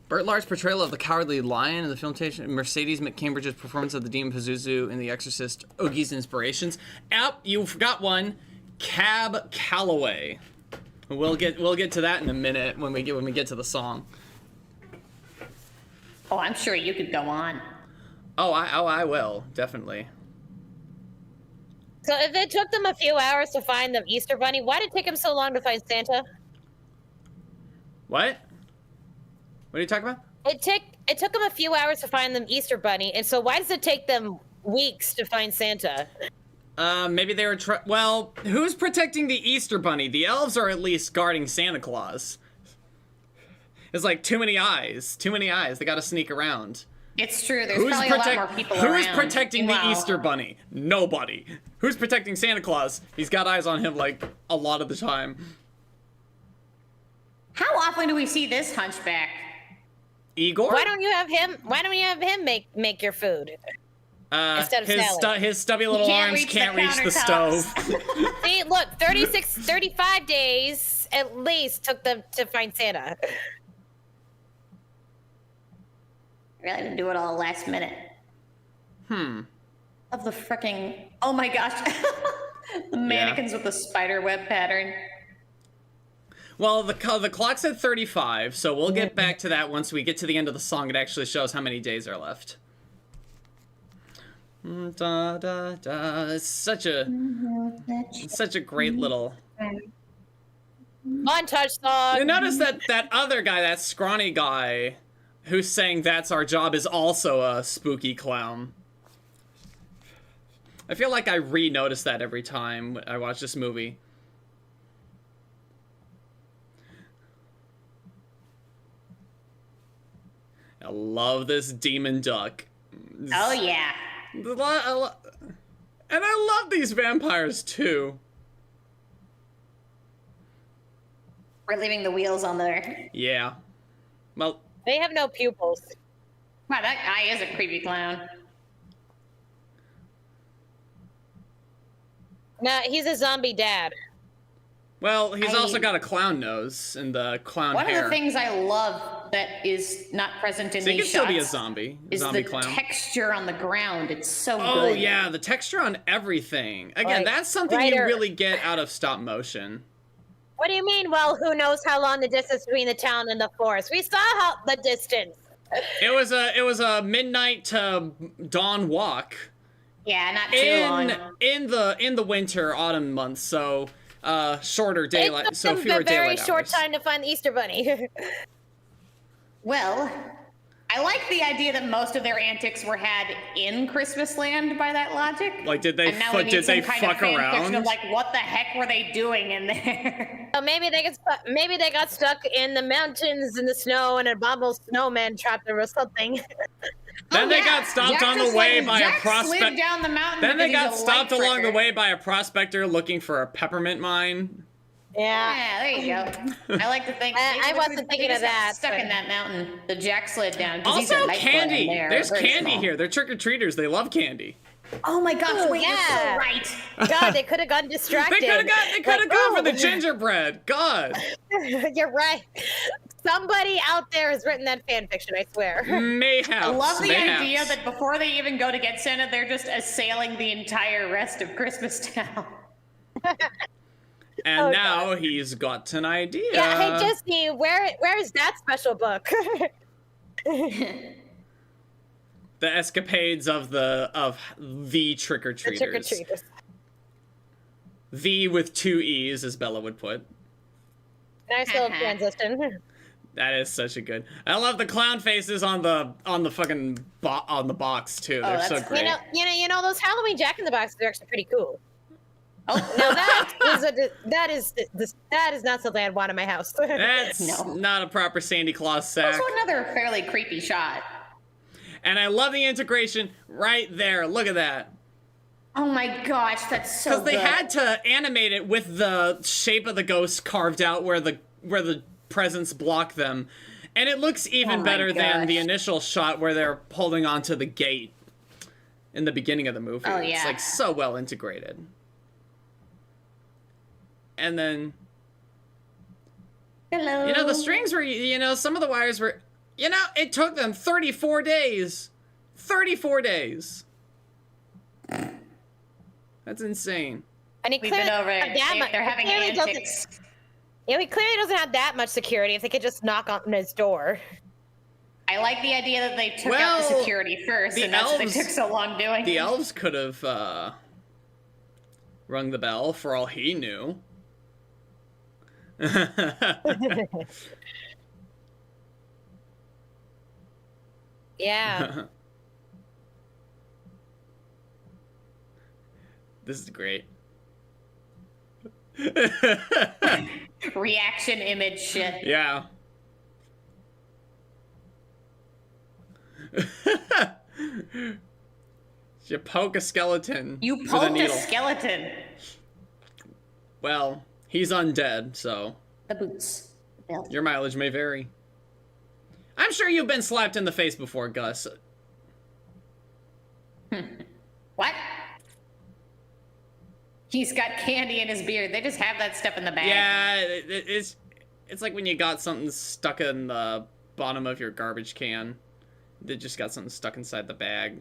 Bert Lars' portrayal of the Cowardly Lion in the film Mercedes McCambridge's performance of the Demon Pazuzu in The Exorcist, Oogie's inspirations. You forgot one. Cab Calloway. We'll get to that in a minute when we get to the song. Oh, I'm sure you could go on. I will, definitely. So if it took them a few hours to find the Easter Bunny, why did it take them so long to find Santa? What? What are you talking about? It took them a few hours to find the Easter Bunny, and so why does it take them weeks to find Santa? Maybe they were well, who's protecting the Easter Bunny? The elves are at least guarding Santa Claus. It's like too many eyes. They gotta sneak around. It's true, there's probably a lot more people around. Who's protecting the Easter Bunny? Nobody. Who's protecting Santa Claus? He's got eyes on him, like, a lot of the time. How often do we see this hunchback? Igor? Why don't you have him make your food? Instead of Sally. His stubby little arms can't reach the stove. See, look, 35 days at least took them to find Santa. Really didn't do it all last minute. Of the fricking... Oh my gosh. The mannequins with the spider web pattern. Well, the clock said 35, so we'll get back to that once we get to the end of the song. It actually shows how many days are left. Da, da, da. It's such a great little montage song. You notice that other guy, that scrawny guy, who's saying "That's our job," is also a spooky clown. I feel like I re-notice that every time I watch this movie. I love this demon duck. Oh yeah. And I love these vampires too. We're leaving the wheels on there. Yeah. Well, They have no pupils. Wow, that guy is a creepy clown. No, he's a zombie dad. well, he's also got a clown nose and the clown One hair. of the things I love that is not present in So he these can still be a shots zombie is zombie the clown. texture on the ground. It's so Oh good. yeah, the texture on everything. Again, Like, that's something you really get out of stop motion. What do you mean? Well, who knows how long the distance between the town and the forest? We saw the distance. It was a midnight to dawn walk Yeah, not too long. in the winter autumn months. So shorter daylight. It took So them fewer a very daylight short hours. time to find the Easter Bunny. Well, I like the idea that most of their antics were had in Christmas Land by that logic. Like, did they and now we need did some they kind fuck of fan fiction around? of like, what the heck were they doing in there? So maybe they got stuck in the mountains in the snow, and an abominable snowman trapped them or something. Then Oh, they yeah. got stopped Jack on the just, way like, by Jack a prospect. slid down the mountain Then they because got he's a stopped light along the fricker. way by a prospector looking for a peppermint mine. Yeah. Yeah, there you go. I like to think. I they wasn't they thinking just of got that, Stuck but- in that mountain. The Jack slid down. 'Cause he's a Also, light candy. friend there, There's very candy small. here. They're trick-or-treaters. They love candy. Oh my gosh! Ooh, Wait, you're so yeah. right. God, they could have gotten They distracted. could have gone for the ooh. gingerbread. God. You're right. Somebody out there has written that fan fiction, I swear. Mayhaps. I love the mayhaps. idea that before they even go to get Santa, they're just assailing the entire rest of Christmas Town. And Oh, now he's got an idea. Yeah, hey Disney, where is that special book? The escapades of the The trick-or-treaters. trick-or-treaters. The with 2 E's, as Bella would put. Nice little transition. That is such a good. I love the clown faces on the fucking on the box too. They're so that's- great. You know those Halloween Jack in the Boxes are actually pretty cool. Oh, Now that is not something I'd want in my house. That's No. not a proper Sandy Claus sack. also another fairly creepy shot. And I love the integration right there. Look at that. Oh my gosh, that's so Because good. they had to animate it with the shape of the ghost carved out where the presents block them. And it looks even Oh my better than the gosh. initial shot where they're holding onto the gate in the beginning of the movie. Oh, It's yeah. like so well integrated. And then, Hello. you know, the strings were, you know, some of the wires were, you know, it took them 34 days. 34 days. That's insane. And he We've clearly been over doesn't it. have that much. They're having he clearly doesn't- antics. Yeah, he clearly doesn't have that much security. If they could just knock on his door. I like the idea that they took out Well, the security first, the and that's what elves- they took so long doing. The elves could have rung the bell for all he knew. Yeah. This is great. Reaction image shit. Yeah. You poke a skeleton. You with a poked a needle. skeleton. Well, he's undead, so The boots. The belt. your mileage may vary. I'm sure you've been slapped in the face before, Gus. What? He's got candy in his beard. They just have that stuff in the bag. Yeah, it's like when you got something stuck in the bottom of your garbage can. They just got something stuck inside the bag.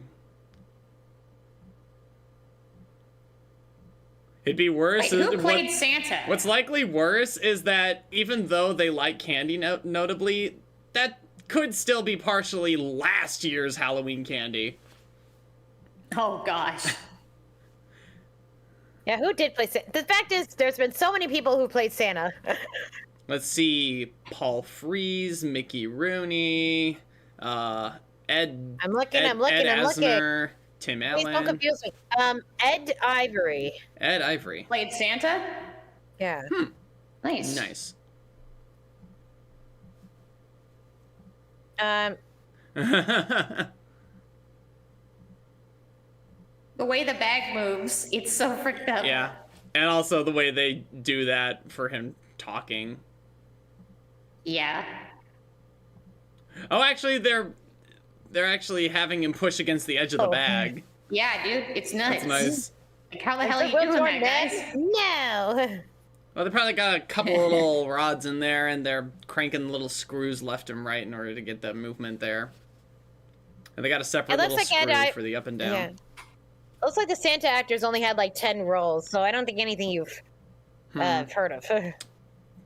It'd be worse. Wait, who played Santa? What's likely worse is that even though they like candy notably, that could still be partially last year's Halloween candy. Oh gosh. Yeah, who did play Santa? The fact is, there's been so many people who played Santa. Let's see, Paul Frees, Mickey Rooney, Ed. I'm looking, I'm looking, Ed I'm looking. Asner, Tim Please don't Allen, confuse me. Ed Ivory. Ed Ivory. Played Santa? Yeah. Nice. Nice. The way the bag moves, it's so freaked out. Yeah. And also the way they do that for him talking. Yeah. Oh, actually, they're actually having him push against the edge of the bag. Yeah, dude, it's nuts. That's nice. Like, how the hell are you doing that, guys? No. Well, they probably got a couple of little rods in there, and they're cranking little screws left and right in order to get that movement there. And they got a separate little screw for the up and down. Yeah. Looks like the Santa actors only had like 10 roles, so I don't think anything you've heard of.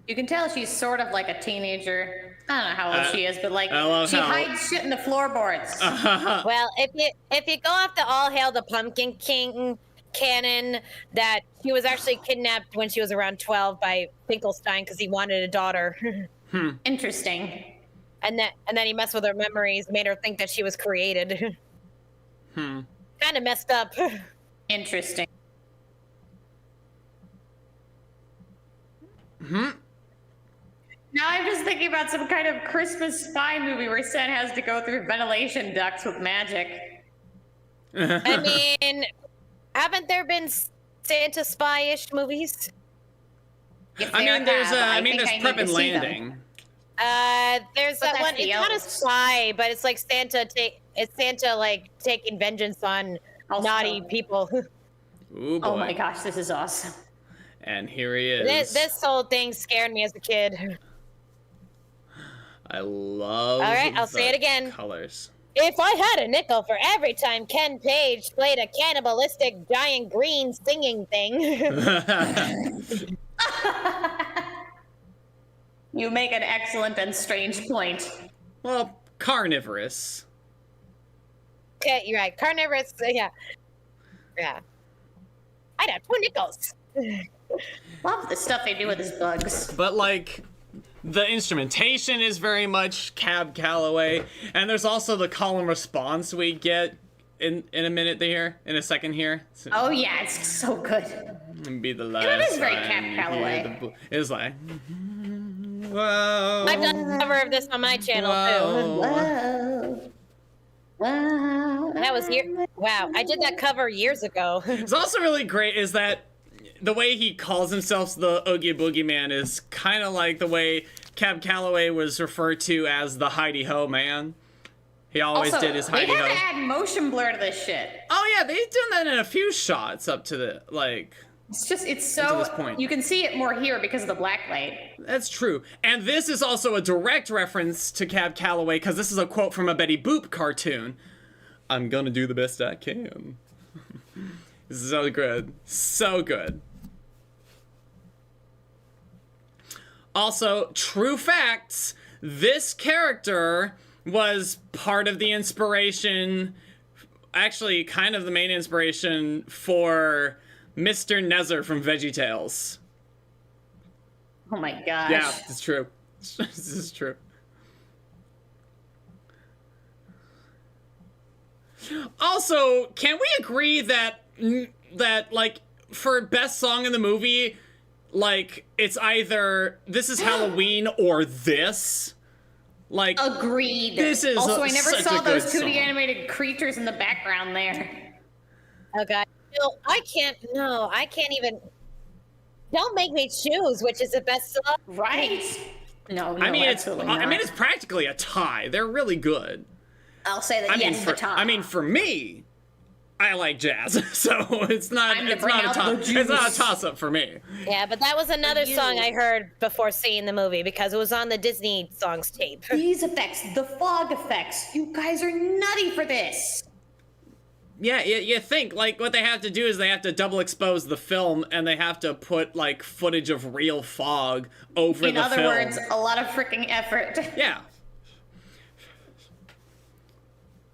You can tell she's sort of like a teenager. I don't know how old she is, but like she hides shit in the floorboards. Well, if you go off the All Hail the Pumpkin King canon, that she was actually kidnapped when she was around 12 by Finkelstein because he wanted a daughter. Interesting. And then he messed with her memories, made her think that she was created. Kind of messed up. Interesting. Now I'm just thinking about some kind of Christmas spy movie where Santa has to go through ventilation ducts with magic. I mean, haven't there been Santa spy-ish movies? If I mean, there's think Prep and Landing. There's that one. It's not a spy, but it's like Santa. It's Santa like taking vengeance on naughty people. Ooh, boy. Oh my gosh, this is awesome. And here he is. This whole thing scared me as a kid. I love. All right, I'll say it again. Colors. If I had a nickel for every time Ken Page played a cannibalistic giant green singing thing. You make an excellent and strange point. Well, carnivorous. Okay, you're right. Carnivorous, yeah. I'd have 2 nickels. Love the stuff they do with his bugs. But like, the instrumentation is very much Cab Calloway, and there's also the call and response we get in a minute here, in a second here. So, Oh yeah, it's so good. be the last. It is very time Cab you hear Calloway. It's like. Whoa. I've done a cover of this on my channel too. Whoa. Wow. That was wow, I did that cover years ago. It's also really great is that the way he calls himself the Oogie Boogie Man is kind of like the way Cab Calloway was referred to as the Heidi Ho Man. He always did his Heidi Ho. They have to add motion blur to this shit. Oh yeah, they've done that in a few shots up to the It's so this point. You can see it more here because of the black light. That's true. And this is also a direct reference to Cab Calloway because this is a quote from a Betty Boop cartoon. I'm gonna do the best I can. This is so good. So good. Also, true facts, this character was part of the inspiration, actually kind of the main inspiration for Mr. Nezzer from VeggieTales. Oh my gosh. Yeah, it's true. This is true. Also, can we agree that like for best song in the movie, like it's either This Is Halloween or this? Like Agreed. This is also I never such saw a good those 2D song. animated creatures in the background there. Oh god. No, I can't even. Don't make me choose which is the best song. Right? No, I mean absolutely not. it's practically a tie. They're really good. I'll say that yes, the top. I mean for me, I like jazz, so it's not Time to it's bring not a out toss. the It's not a juice. toss up for me. Yeah, but that was another song I heard before seeing the movie because it was on the Disney songs tape. These effects, the fog effects, you guys are nutty for this. Yeah, you think, like, what they have to do is they have to double expose the film, and they have to put, like, footage of real fog over the film. In other words, a lot of freaking effort. Yeah.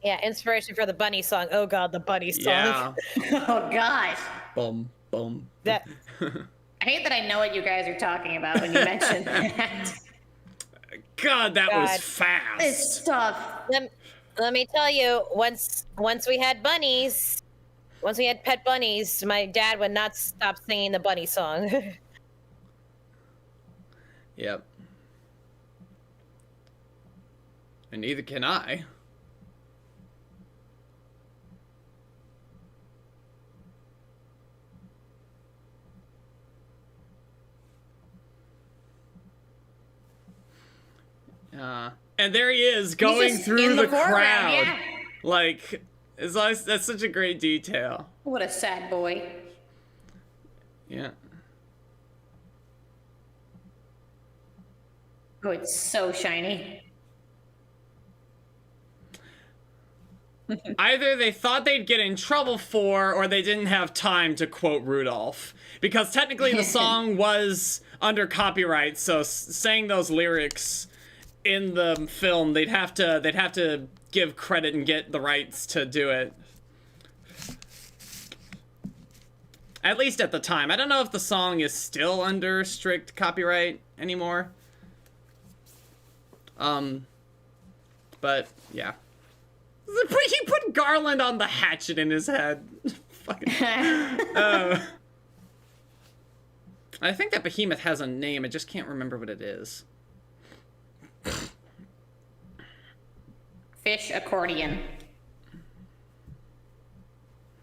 Yeah, inspiration for the bunny song. Oh god, the bunny song. Yeah. Oh gosh. Bum, bum. That I hate that I know what you guys are talking about when you mention that. God, that was God. fast. This stuff. let me tell you, once we had bunnies, once we had pet bunnies, my dad would not stop singing the bunny song. Yep. And neither can I. And there he is going through the crowd. Yeah. Like, that's such a great detail. What a sad boy. Yeah. Oh, it's so shiny. Either they thought they'd get in trouble for, or they didn't have time to quote Rudolph. Because technically the song was under copyright, so saying those lyrics in the film, they'd have to give credit and get the rights to do it. At least at the time. I don't know if the song is still under strict copyright anymore. But yeah. He put garland on the hatchet in his head. Fucking. I think that behemoth has a name. I just can't remember what it is. Fish accordion.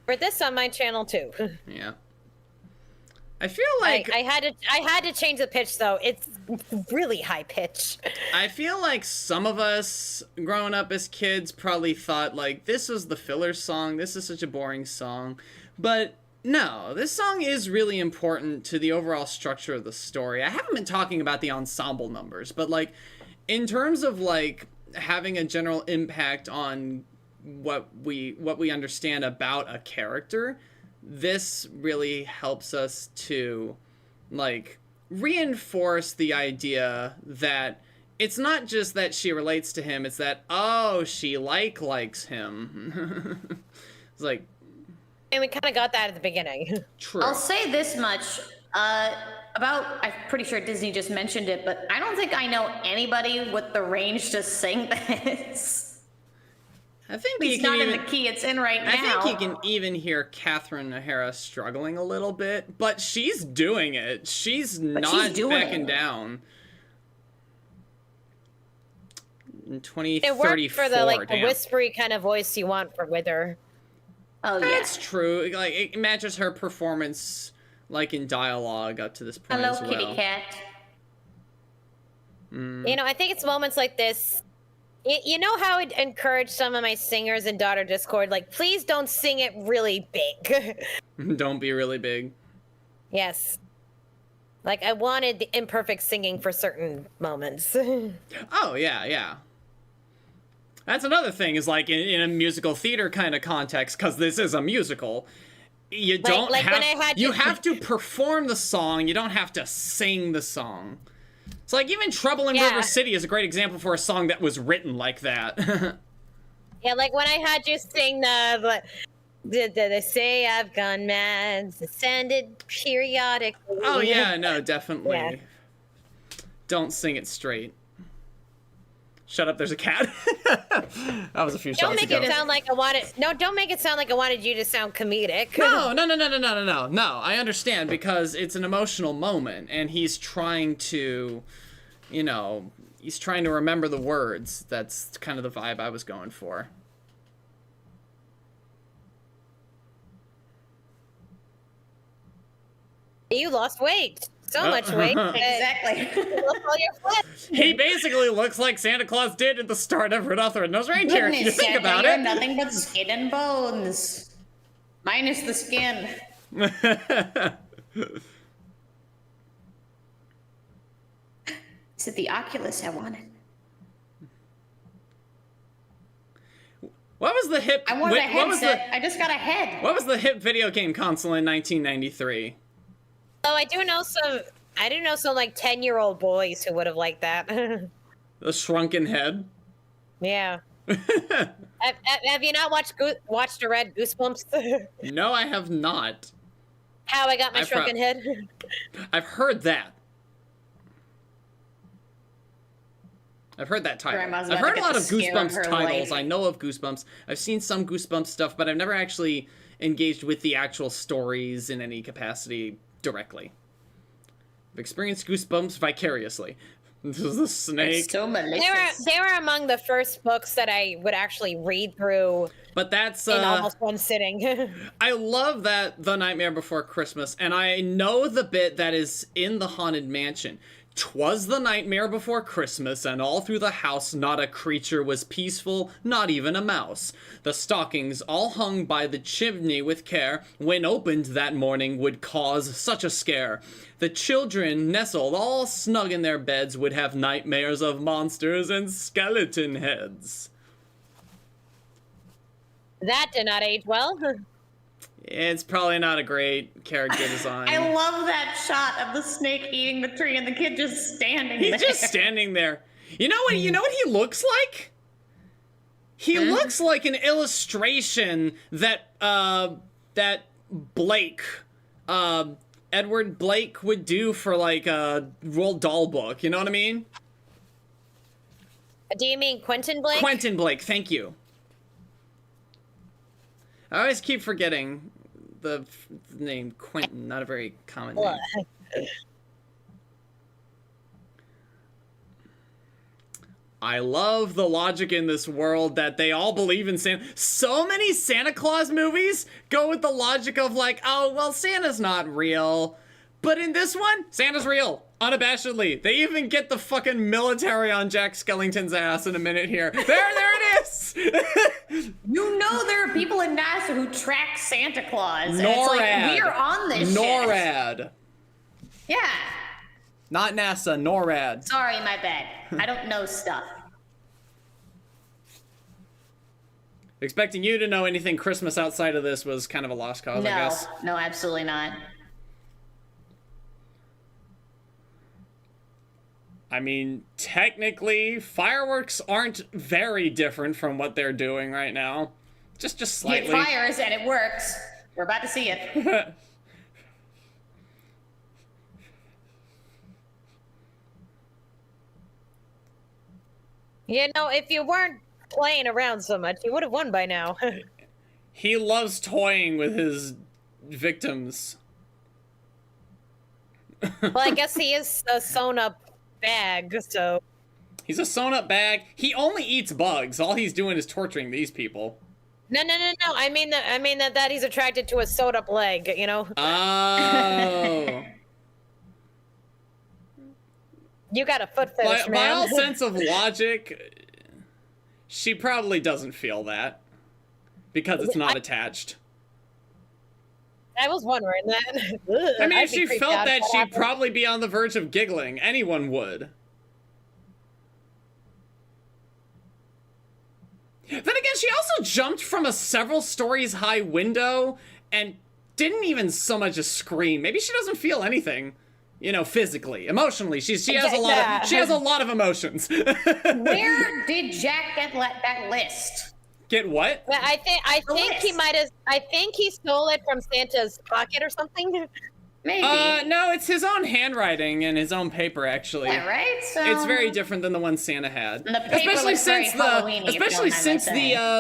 For this on my channel too. Yeah. I feel like I had to change the pitch though. It's really high pitch. I feel like some of us growing up as kids probably thought like this was the filler song. This is such a boring song. But no, this song is really important to the overall structure of the story. I haven't been talking about the ensemble numbers, but like in terms of like having a general impact on what we understand about a character, this really helps us to like reinforce the idea that it's not just that she relates to him, it's that she likes him. It's like, and we kind of got that at the beginning. True. I'll say this much I'm pretty sure Disney just mentioned it, but I don't think I know anybody with the range to sing this. I think it's not in the key it's in right now. I think you can even hear Catherine O'Hara struggling a little bit, but she's doing it. She's not backing down. In 2034. It worked for the whispery kind of voice you want with her. Oh yeah, that's true. Like it matches her performance, like in dialogue up to this point as well. Hello, kitty cat. You know, I think it's moments like this. You know how I'd encourage some of my singers in Daughter Discord, like, please don't sing it really big. Don't be really big. Yes. Like, I wanted the imperfect singing for certain moments. Oh, yeah. That's another thing, is like, in a musical theater kind of context, because this is a musical, you don't you have to perform the song, you don't have to sing the song. It's like even Trouble in River City is a great example for a song that was written like that. Yeah, like when I had you sing they say I've gone mad, descended periodically. Oh yeah, no, definitely. Yeah. Don't sing it straight. Shut up, there's a cat. That was a few shots ago. Don't make it sound like I wanted you to sound comedic. No. No, I understand because it's an emotional moment and he's trying to, he's trying to remember the words. That's kind of the vibe I was going for. You lost weight. So much weight. Exactly. He basically looks like Santa Claus did at the start of Rudolph the Red-Nosed Reindeer, if you think about it. Nothing but skin and bones. Minus the skin. Is it the Oculus I wanted? What was the hip... I wanted a headset. I just got a head. What was the hip video game console in 1993? Oh, I do know some like 10-year-old boys who would have liked that. The shrunken head? Yeah. Have you not watched or read Goosebumps? No, I have not. How I Got My Shrunken Head? I've heard that. I've heard that title. I've heard a lot of Goosebumps titles. I know of Goosebumps. I've seen some Goosebumps stuff, but I've never actually engaged with the actual stories in any capacity directly. I've experienced Goosebumps vicariously. This is the snake. It's so malicious. They were among the first books that I would actually read through. But that's in almost one sitting. I love that The Nightmare Before Christmas, and I know the bit that is in the Haunted Mansion. 'Twas the nightmare before Christmas, and all through the house not a creature was peaceful, not even a mouse. The stockings all hung by the chimney with care, when opened that morning would cause such a scare. The children, nestled all snug in their beds, would have nightmares of monsters and skeleton heads. That did not age well. It's probably not a great character design. I love that shot of the snake eating the tree and the kid just standing there. He's just standing there. You know what he looks like? He looks like an illustration that that Blake Edward Blake would do for like a Roald Dahl book, you know what I mean? Do you mean Quentin Blake? Quentin Blake, thank you. I always keep forgetting the name Quentin, not a very common name. I love the logic in this world that they all believe in Santa. So many Santa Claus movies go with the logic of like, oh, well, Santa's not real. But in this one, Santa's real, unabashedly. They even get the fucking military on Jack Skellington's ass in a minute here. There it is! You know there are people in NASA who track Santa Claus. And NORAD. it's like, we are on this NORAD. shit. Yeah. Not NASA, NORAD. Sorry, my bad. I don't know stuff. Expecting you to know anything Christmas outside of this was kind of a lost cause, I guess. No, absolutely not. I mean, technically, fireworks aren't very different from what they're doing right now. Just slightly. It fires and it works. We're about to see it. You know, if you weren't playing around so much, you would have won by now. He loves toying with his victims. Well, I guess he is a sewn-up bag, so... He's a sewn-up bag. He only eats bugs. All he's doing is torturing these people. No. I mean that he's attracted to a sewed-up leg, you know? Oh. You got a foot fetish, man. By all sense of logic, she probably doesn't feel that. Because it's not attached. I was wondering that. Ugh, I mean, I'd if be she creeped felt out that, if she'd happened. probably be on the verge of giggling. Anyone would. Then again, she also jumped from a several stories high window and didn't even so much as scream. Maybe she doesn't feel anything, you know, physically, emotionally. She has a lot of emotions. Where did Jack get that list? Get what? Well, I think he might have. I think he stole it from Santa's pocket or something. Maybe. No, it's his own handwriting and his own paper, actually. Yeah, right? So... It's very different than the one Santa had. And the paper looks very Halloween-y, if you don't mind my saying.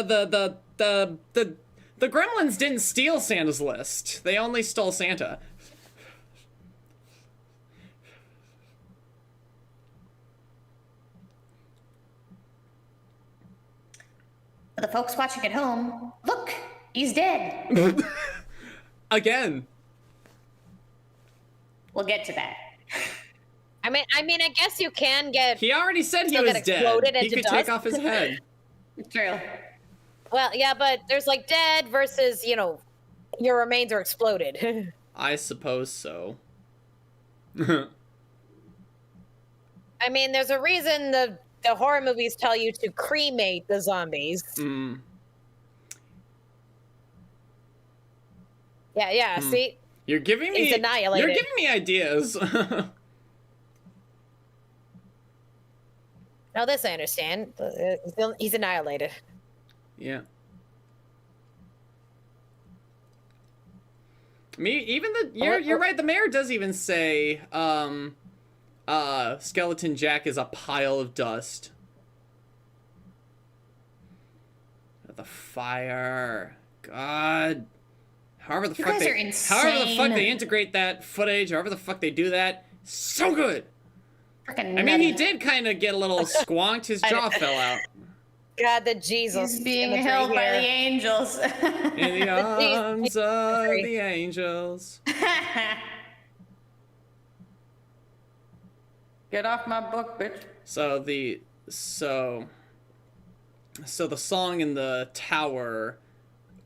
the Gremlins didn't steal Santa's list. They only stole Santa. For the folks watching at home, look, he's dead. Again. We'll get to that. I mean, I guess you can get. He already said he Still was get dead. exploded He into could dust? take off his head. True. Well, yeah, but there's like dead versus, you know, your remains are exploded. I suppose so. I mean, there's a reason the horror movies tell you to cremate the zombies. Mm. Yeah, see? You're giving me. He's annihilated. You're giving me ideas. No, this I understand. He's annihilated. Yeah. Even you're right. The mayor does even say, Skeleton Jack is a pile of dust. The fire, God. However the fuck they integrate that footage, however the fuck they do that, so good. Freaking I mean, he did kind of get a little squonked. His jaw fell out. God, the Jesus. He's being imagery held by here. the angels. In the arms of the angels. Get off my book, bitch. So the song in the tower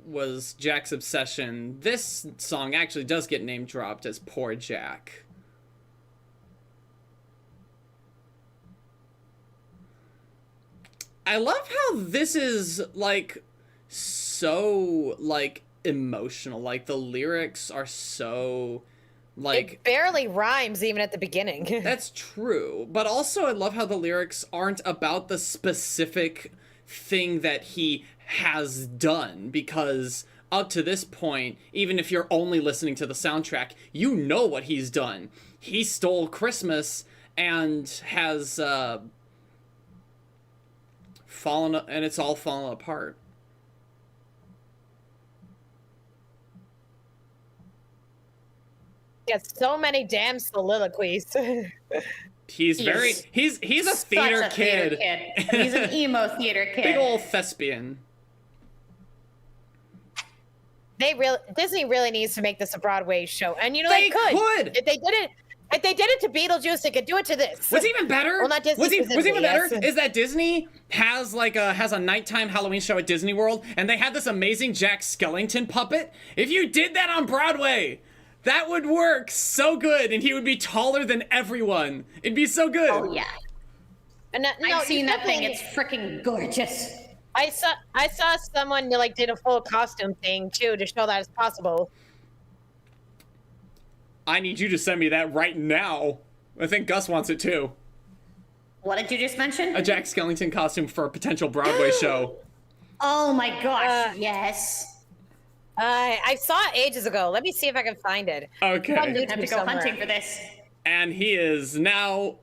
was Jack's obsession. This song actually does get name dropped as Poor Jack. I love how this is like so like emotional. Like the lyrics are so like it barely rhymes even at the beginning. That's true. But also I love how the lyrics aren't about the specific thing that he has done, because up to this point, even if you're only listening to the soundtrack, you know what he's done. He stole Christmas and has fallen, and it's all fallen apart. Got so many damn soliloquies. He's a theater kid. He's an emo theater kid. Big old thespian. Disney really needs to make this a Broadway show, and you know They they could. could. If they did it to Beetlejuice, they could do it to this. What's even better? Well, not Disney what's even specifically, better yes. is that Disney has a nighttime Halloween show at Disney World, and they had this amazing Jack Skellington puppet. If you did that on Broadway, that would work so good, and he would be taller than everyone. It'd be so good. Oh yeah. And I've seen that thing. It's freaking gorgeous. I saw someone like did a full costume thing too to show that it's possible. I need you to send me that right now. I think Gus wants it too. What did you just mention? A Jack Skellington costume for a potential Broadway show. Oh my gosh, yes. I saw it ages ago. Let me see if I can find it. Okay. I'm gonna have to go hunting for this. And he is now...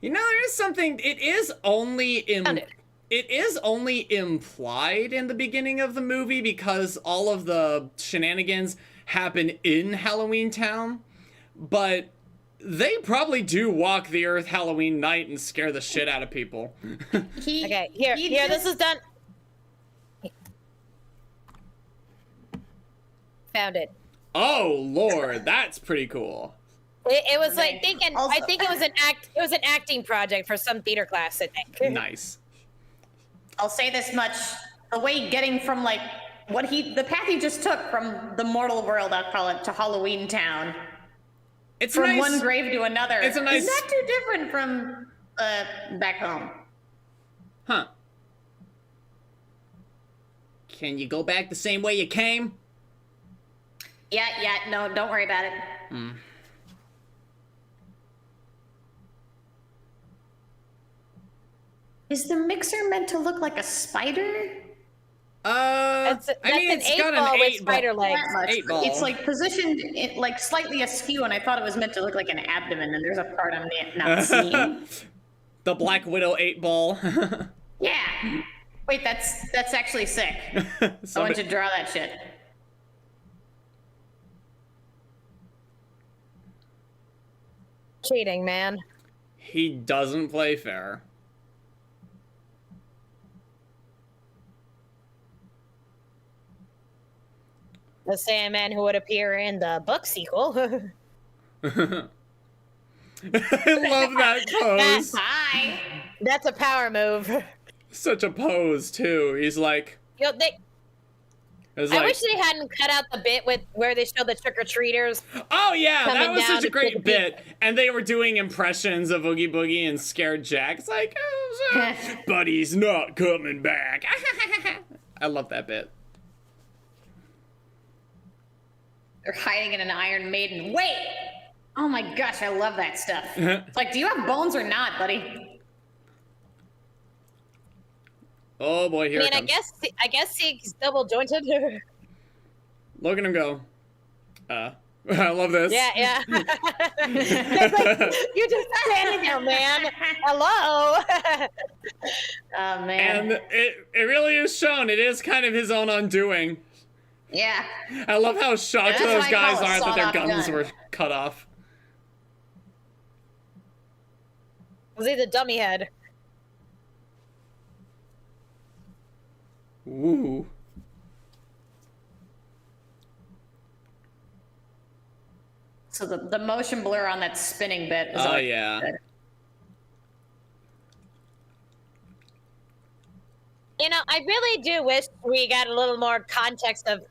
You know, there is something. It is only implied in the beginning of the movie because all of the shenanigans happen in Halloween Town, but they probably do walk the earth Halloween night and scare the shit out of people. Okay, here, this is done. Found it. Oh Lord, that's pretty cool. It was like thinking. Also- I think it was an acting project for some theater class. I think. Nice. I'll say this much: the way getting from like the path he just took from the mortal world, I'll call it, to Halloween Town, It's from nice. one grave to another, It's a nice- is not too different from back home. Huh. Can you go back the same way you came? Yeah, no, don't worry about it. Is the mixer meant to look like a spider? That's I mean, an it's eight got ball an with 8 ball. spider legs. That much. 8 ball. It's like positioned like slightly askew, and I thought it was meant to look like an abdomen, and there's a part I'm not seeing. The Black Widow 8 ball. Yeah. Wait, that's actually sick. I want you to draw that shit. Cheating, man. He doesn't play fair. The same man who would appear in the book sequel. I love that pose. Hi. That's a power move. Such a pose too. He's like, You know, it's I like, wish they hadn't cut out the bit with where they show the trick-or-treaters. oh yeah, that coming was down such a to great pick bit. And they were doing impressions of Oogie Boogie and Scared Jack. It's like, oh, but he's not coming back. I love that bit. They're hiding in an Iron Maiden. Wait! Oh my gosh, I love that stuff. It's like, do you have bones or not, buddy? Oh boy, here I it mean, comes. I guess he's double jointed. Look at him go. I love this. Yeah. It's like, you're just standing there, man. Hello. Oh man. And it really is shown. It is kind of his own undoing. Yeah. I love how shocked That's those why I guys call it are that their sawed-off guns gun. were cut off. Was he the dummy head? Ooh. So the motion blur on that spinning bit is always Yeah. good. You know, I really do wish we got a little more context of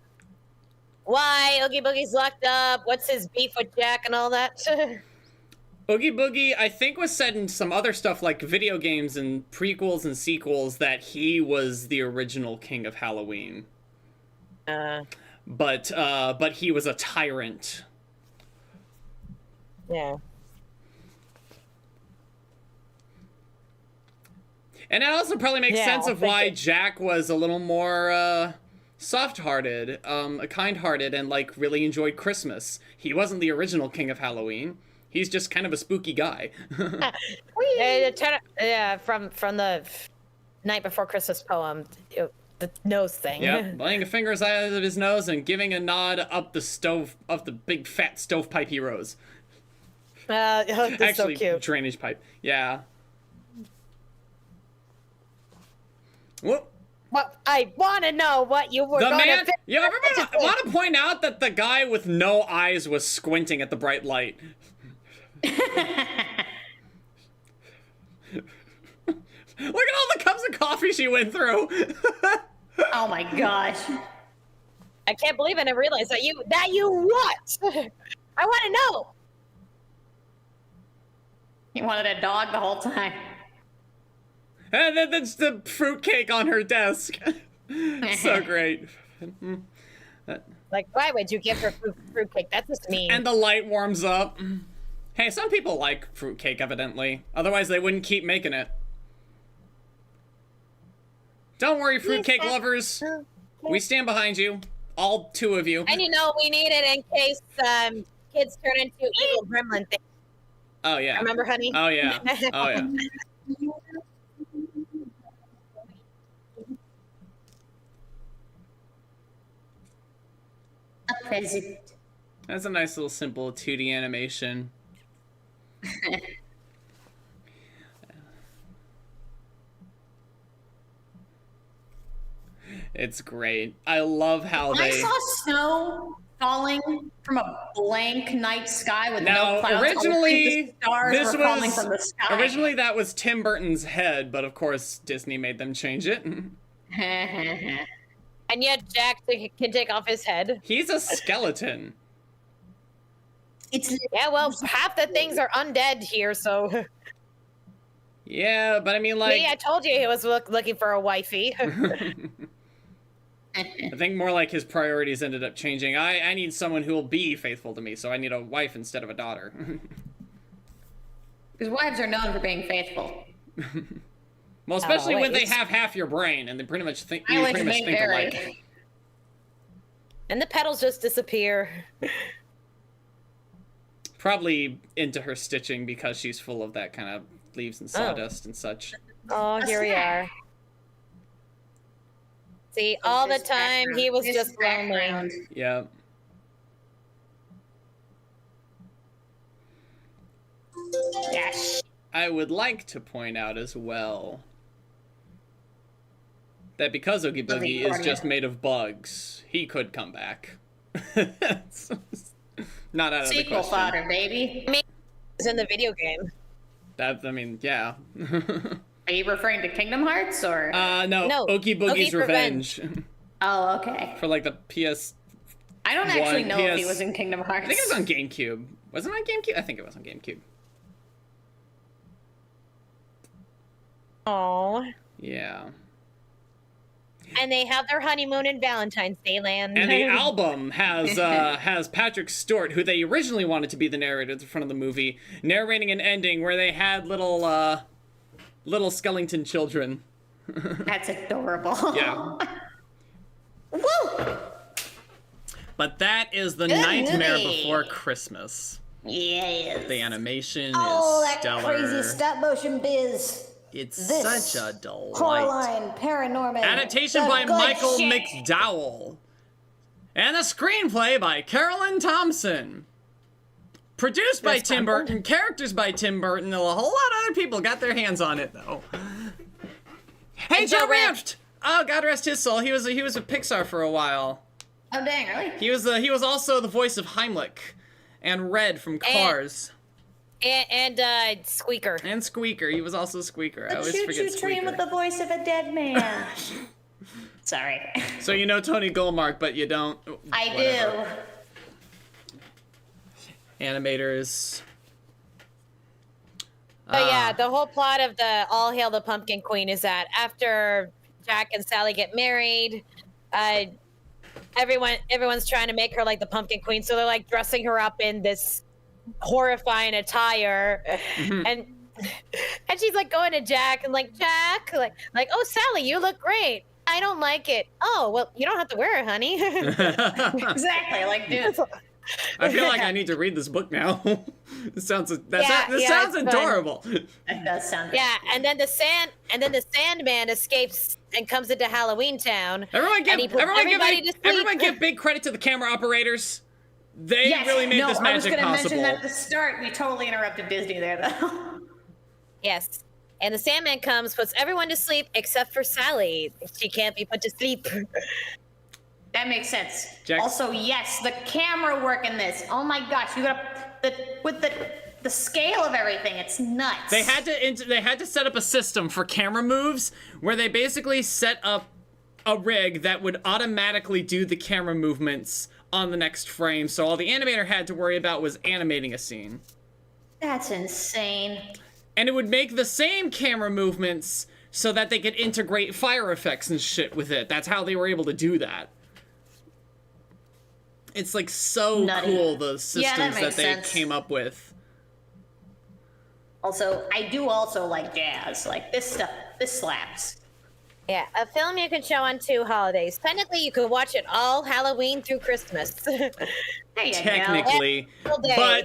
why Oogie Boogie's locked up, what's his beef with Jack and all that. Oogie Boogie, I think, was said in some other stuff like video games and prequels and sequels that he was the original king of Halloween. But he was a tyrant. Yeah. And it also probably makes sense I of think why Jack was a little more soft-hearted, kind-hearted, and like really enjoyed Christmas. He wasn't the original king of Halloween. He's just kind of a spooky guy. Yeah, from the Night Before Christmas poem, the nose thing. Yeah, laying a finger out of his nose and giving a nod up the big fat stovepipe he rose. That's Actually, so cute. drainage pipe. Yeah. Whoop. Well, I want to know what you were The going man. to You ever want to point out that the guy with no eyes was squinting at the bright light? Look at all the cups of coffee she went through. Oh my gosh. I can't believe I didn't realize that you what? I want to know. He wanted a dog the whole time. And then there's the fruitcake on her desk. So great. Like, why would you give her fruitcake? That's just mean. And the light warms up. Hey, some people like fruitcake, evidently. Otherwise, they wouldn't keep making it. Don't worry, fruitcake lovers. We stand behind you. All two of you. And you know, we need it in case kids turn into evil gremlin things. Oh, yeah. Remember, honey? Oh, yeah. Oh, yeah. A present. That's a nice little simple 2D animation. It's great. I love how I they... saw snow falling from a blank night sky with Now, no clouds. originally, The stars this were falling was... from the sky. Originally, that was Tim Burton's head, but of course, Disney made them change it. And yet Jack can take off his head. He's a skeleton. Yeah, well, half the things are undead here, so... Yeah, but I mean, like... See, I told you he was looking for a wifey. I think more like his priorities ended up changing. I need someone who will be faithful to me, so I need a wife instead of a daughter. Because wives are known for being faithful. Well, especially when they wait. have half your brain, and they pretty much think I you like pretty much may think vary. alike. And the petals just disappear. Probably into her stitching because she's full of that kind of leaves and sawdust and such. Oh, here we are. See, Oh, all the this time background- he was this just lonely. background. Yeah. Yes. I would like to point out as well that because Oogie Boogie is just made of bugs, he could come back. Not out of the Sequel question. fodder, baby. It's in the video game. That, I mean, yeah. Are you referring to Kingdom Hearts or? No, Oogie Boogie's Oogie's Revenge. Oh, okay. For like the PS. I don't actually know if he PS was in Kingdom Hearts. I think it was on GameCube. Was it on GameCube? I think it was on GameCube. Oh. Yeah. And they have their honeymoon in Valentine's Day land. And the album has Patrick Stewart, who they originally wanted to be the narrator at the front of the movie, narrating an ending where they had little skeleton children. That's adorable. Yeah. Woo! But that is The Good Nightmare movie. Before Christmas. Yes. The animation Oh, is that stellar. crazy stop motion biz. It's This such a delight. Coraline, Paranorman. Adaptation the by good Michael shit. McDowell. And a screenplay by Carolyn Thompson. Produced by That's Tim fun. Burton, characters by Tim Burton, a whole lot of other people got their hands on it though. Hey, And Joe Joe Ranft! Oh, God rest his soul. He was with Pixar for a while. Oh dang, really? He was also the voice of Heimlich and Red from Cars. And Squeaker. And Squeaker. He was also Squeaker. I The always forget choo-choo train Squeaker. with the voice of a dead man. Sorry. So you know Tony Goldmark, but you don't. I whatever. do. Animators. But yeah, the whole plot of the All Hail the Pumpkin Queen is that after Jack and Sally get married, everyone's trying to make her like the Pumpkin Queen, so they're like dressing her up in this horrifying attire, and she's like going to Jack and like Jack, like oh Sally, you look great. I don't like it. Oh well, you don't have to wear it, honey. Exactly, like dude. I feel like I need to read this book now. This sounds sounds it's fun. adorable. That does sound. Yeah, and then the Sandman escapes and comes into Halloween Town. Everyone and he puts everybody to sleep. everyone give big credit to the camera operators. They Yes. really made no, this I was magic gonna possible. mention that at the start. We totally interrupted Disney there, though. Yes. And the Sandman comes, puts everyone to sleep except for Sally. She can't be put to sleep. That makes sense. Jax? Also, yes, the camera work in this. Oh my gosh, you got with the scale of everything. It's nuts. They had to set up a system for camera moves where they basically set up a rig that would automatically do the camera movements on the next frame. So all the animator had to worry about was animating a scene. That's insane. And it would make the same camera movements so that they could integrate fire effects and shit with it. That's how they were able to do that. It's like so Nutty. cool, the systems that makes they sense. came up with. Also, I do also like jazz. Like this stuff, this slaps. Yeah, a film you can show on 2 holidays. Technically, you could watch it all Halloween through Christmas. There you Technically, All day.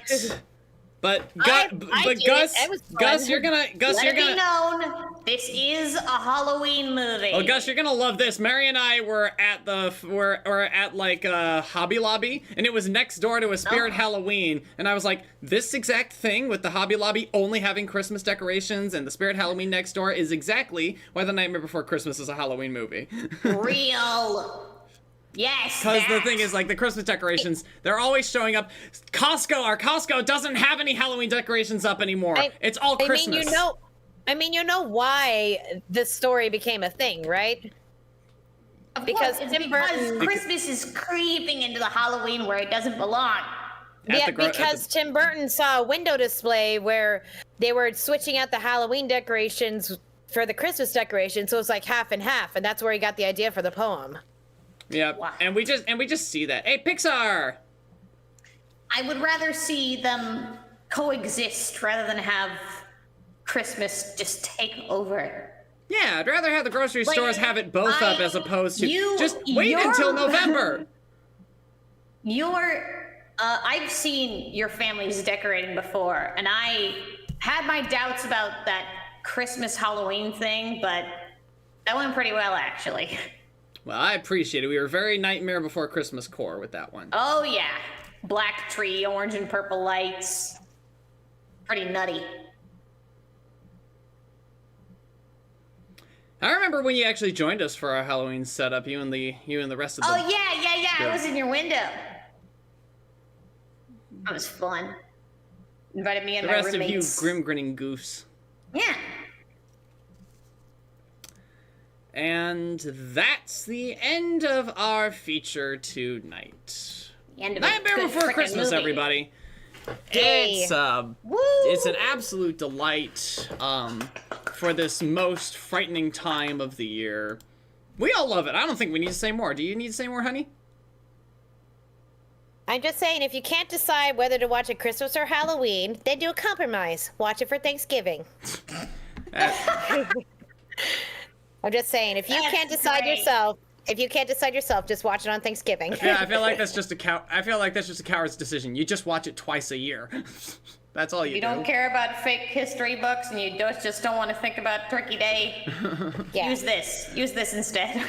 but I did. Gus, It was fun. Gus, you're gonna Let it be known, this is a Halloween movie. Oh, Gus, you're gonna love this. Mary and I were at Hobby Lobby, and it was next door to a Spirit Halloween, and I was like, this exact thing with the Hobby Lobby only having Christmas decorations and the Spirit Halloween next door is exactly why The Nightmare Before Christmas is a Halloween movie. Real. Yes. Because the that. thing is, like, the Christmas decorations, they're always showing up. Our Costco doesn't have any Halloween decorations up anymore. It's all Christmas. I mean, you know why this story became a thing, right? Of because course, it's Tim Burton- Christmas is creeping into the Halloween where it doesn't belong. Because Tim Burton saw a window display where they were switching out the Halloween decorations for the Christmas decorations, so it's like half and half, and that's where he got the idea for the poem. Yeah, Wow. and we just see that. Hey, Pixar! I would rather see them coexist rather than have Christmas just take over. Yeah, I'd rather have the grocery Like, stores have it both up as opposed to just wait you're- until November. I've seen your family's decorating before, and I had my doubts about that Christmas Halloween thing, but that went pretty well, actually. Well, I appreciate it. We were very Nightmare Before Christmas core with that one. Oh, yeah. Black tree, orange and purple lights. Pretty nutty. I remember when you actually joined us for our Halloween setup. You and the rest of the. Oh, yeah. Yeah. I was in your window. That was fun. Invited me and The my rest of you roommates. grim grinning goose. Yeah. And that's the end of our feature tonight. The end of a Nightmare good Before frickin' Christmas, movie. everybody. Yay. It's Woo! it's an absolute delight for this most frightening time of the year. We all love it. I don't think we need to say more. Do you need to say more, honey? I'm just saying, if you can't decide whether to watch it Christmas or Halloween, then do a compromise. Watch it for Thanksgiving. I'm just saying, if you That's can't decide great. yourself, just watch it on Thanksgiving. Yeah, I feel like that's just a coward's decision. You just watch it twice a year. That's all you You do. don't care about fake history books and you just don't want to think about Turkey Day. Yeah. Use this instead.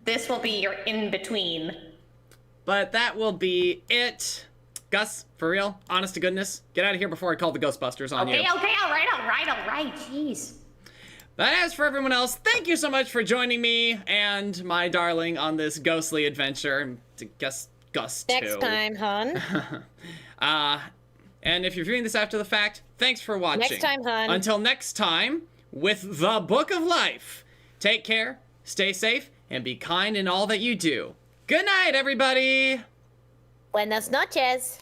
This will be your in-between. But that will be it. Gus, for real, honest to goodness, get out of here before I call the Ghostbusters on you. Okay, all right, jeez. But as for everyone else, thank you so much for joining me and my darling on this ghostly adventure. To Gus too. Next time, hon. And if you're viewing this after the fact, thanks for watching. Next time, hon. Until next time, with the Book of Life. Take care, stay safe, and be kind in all that you do. Good night, everybody! Buenas noches.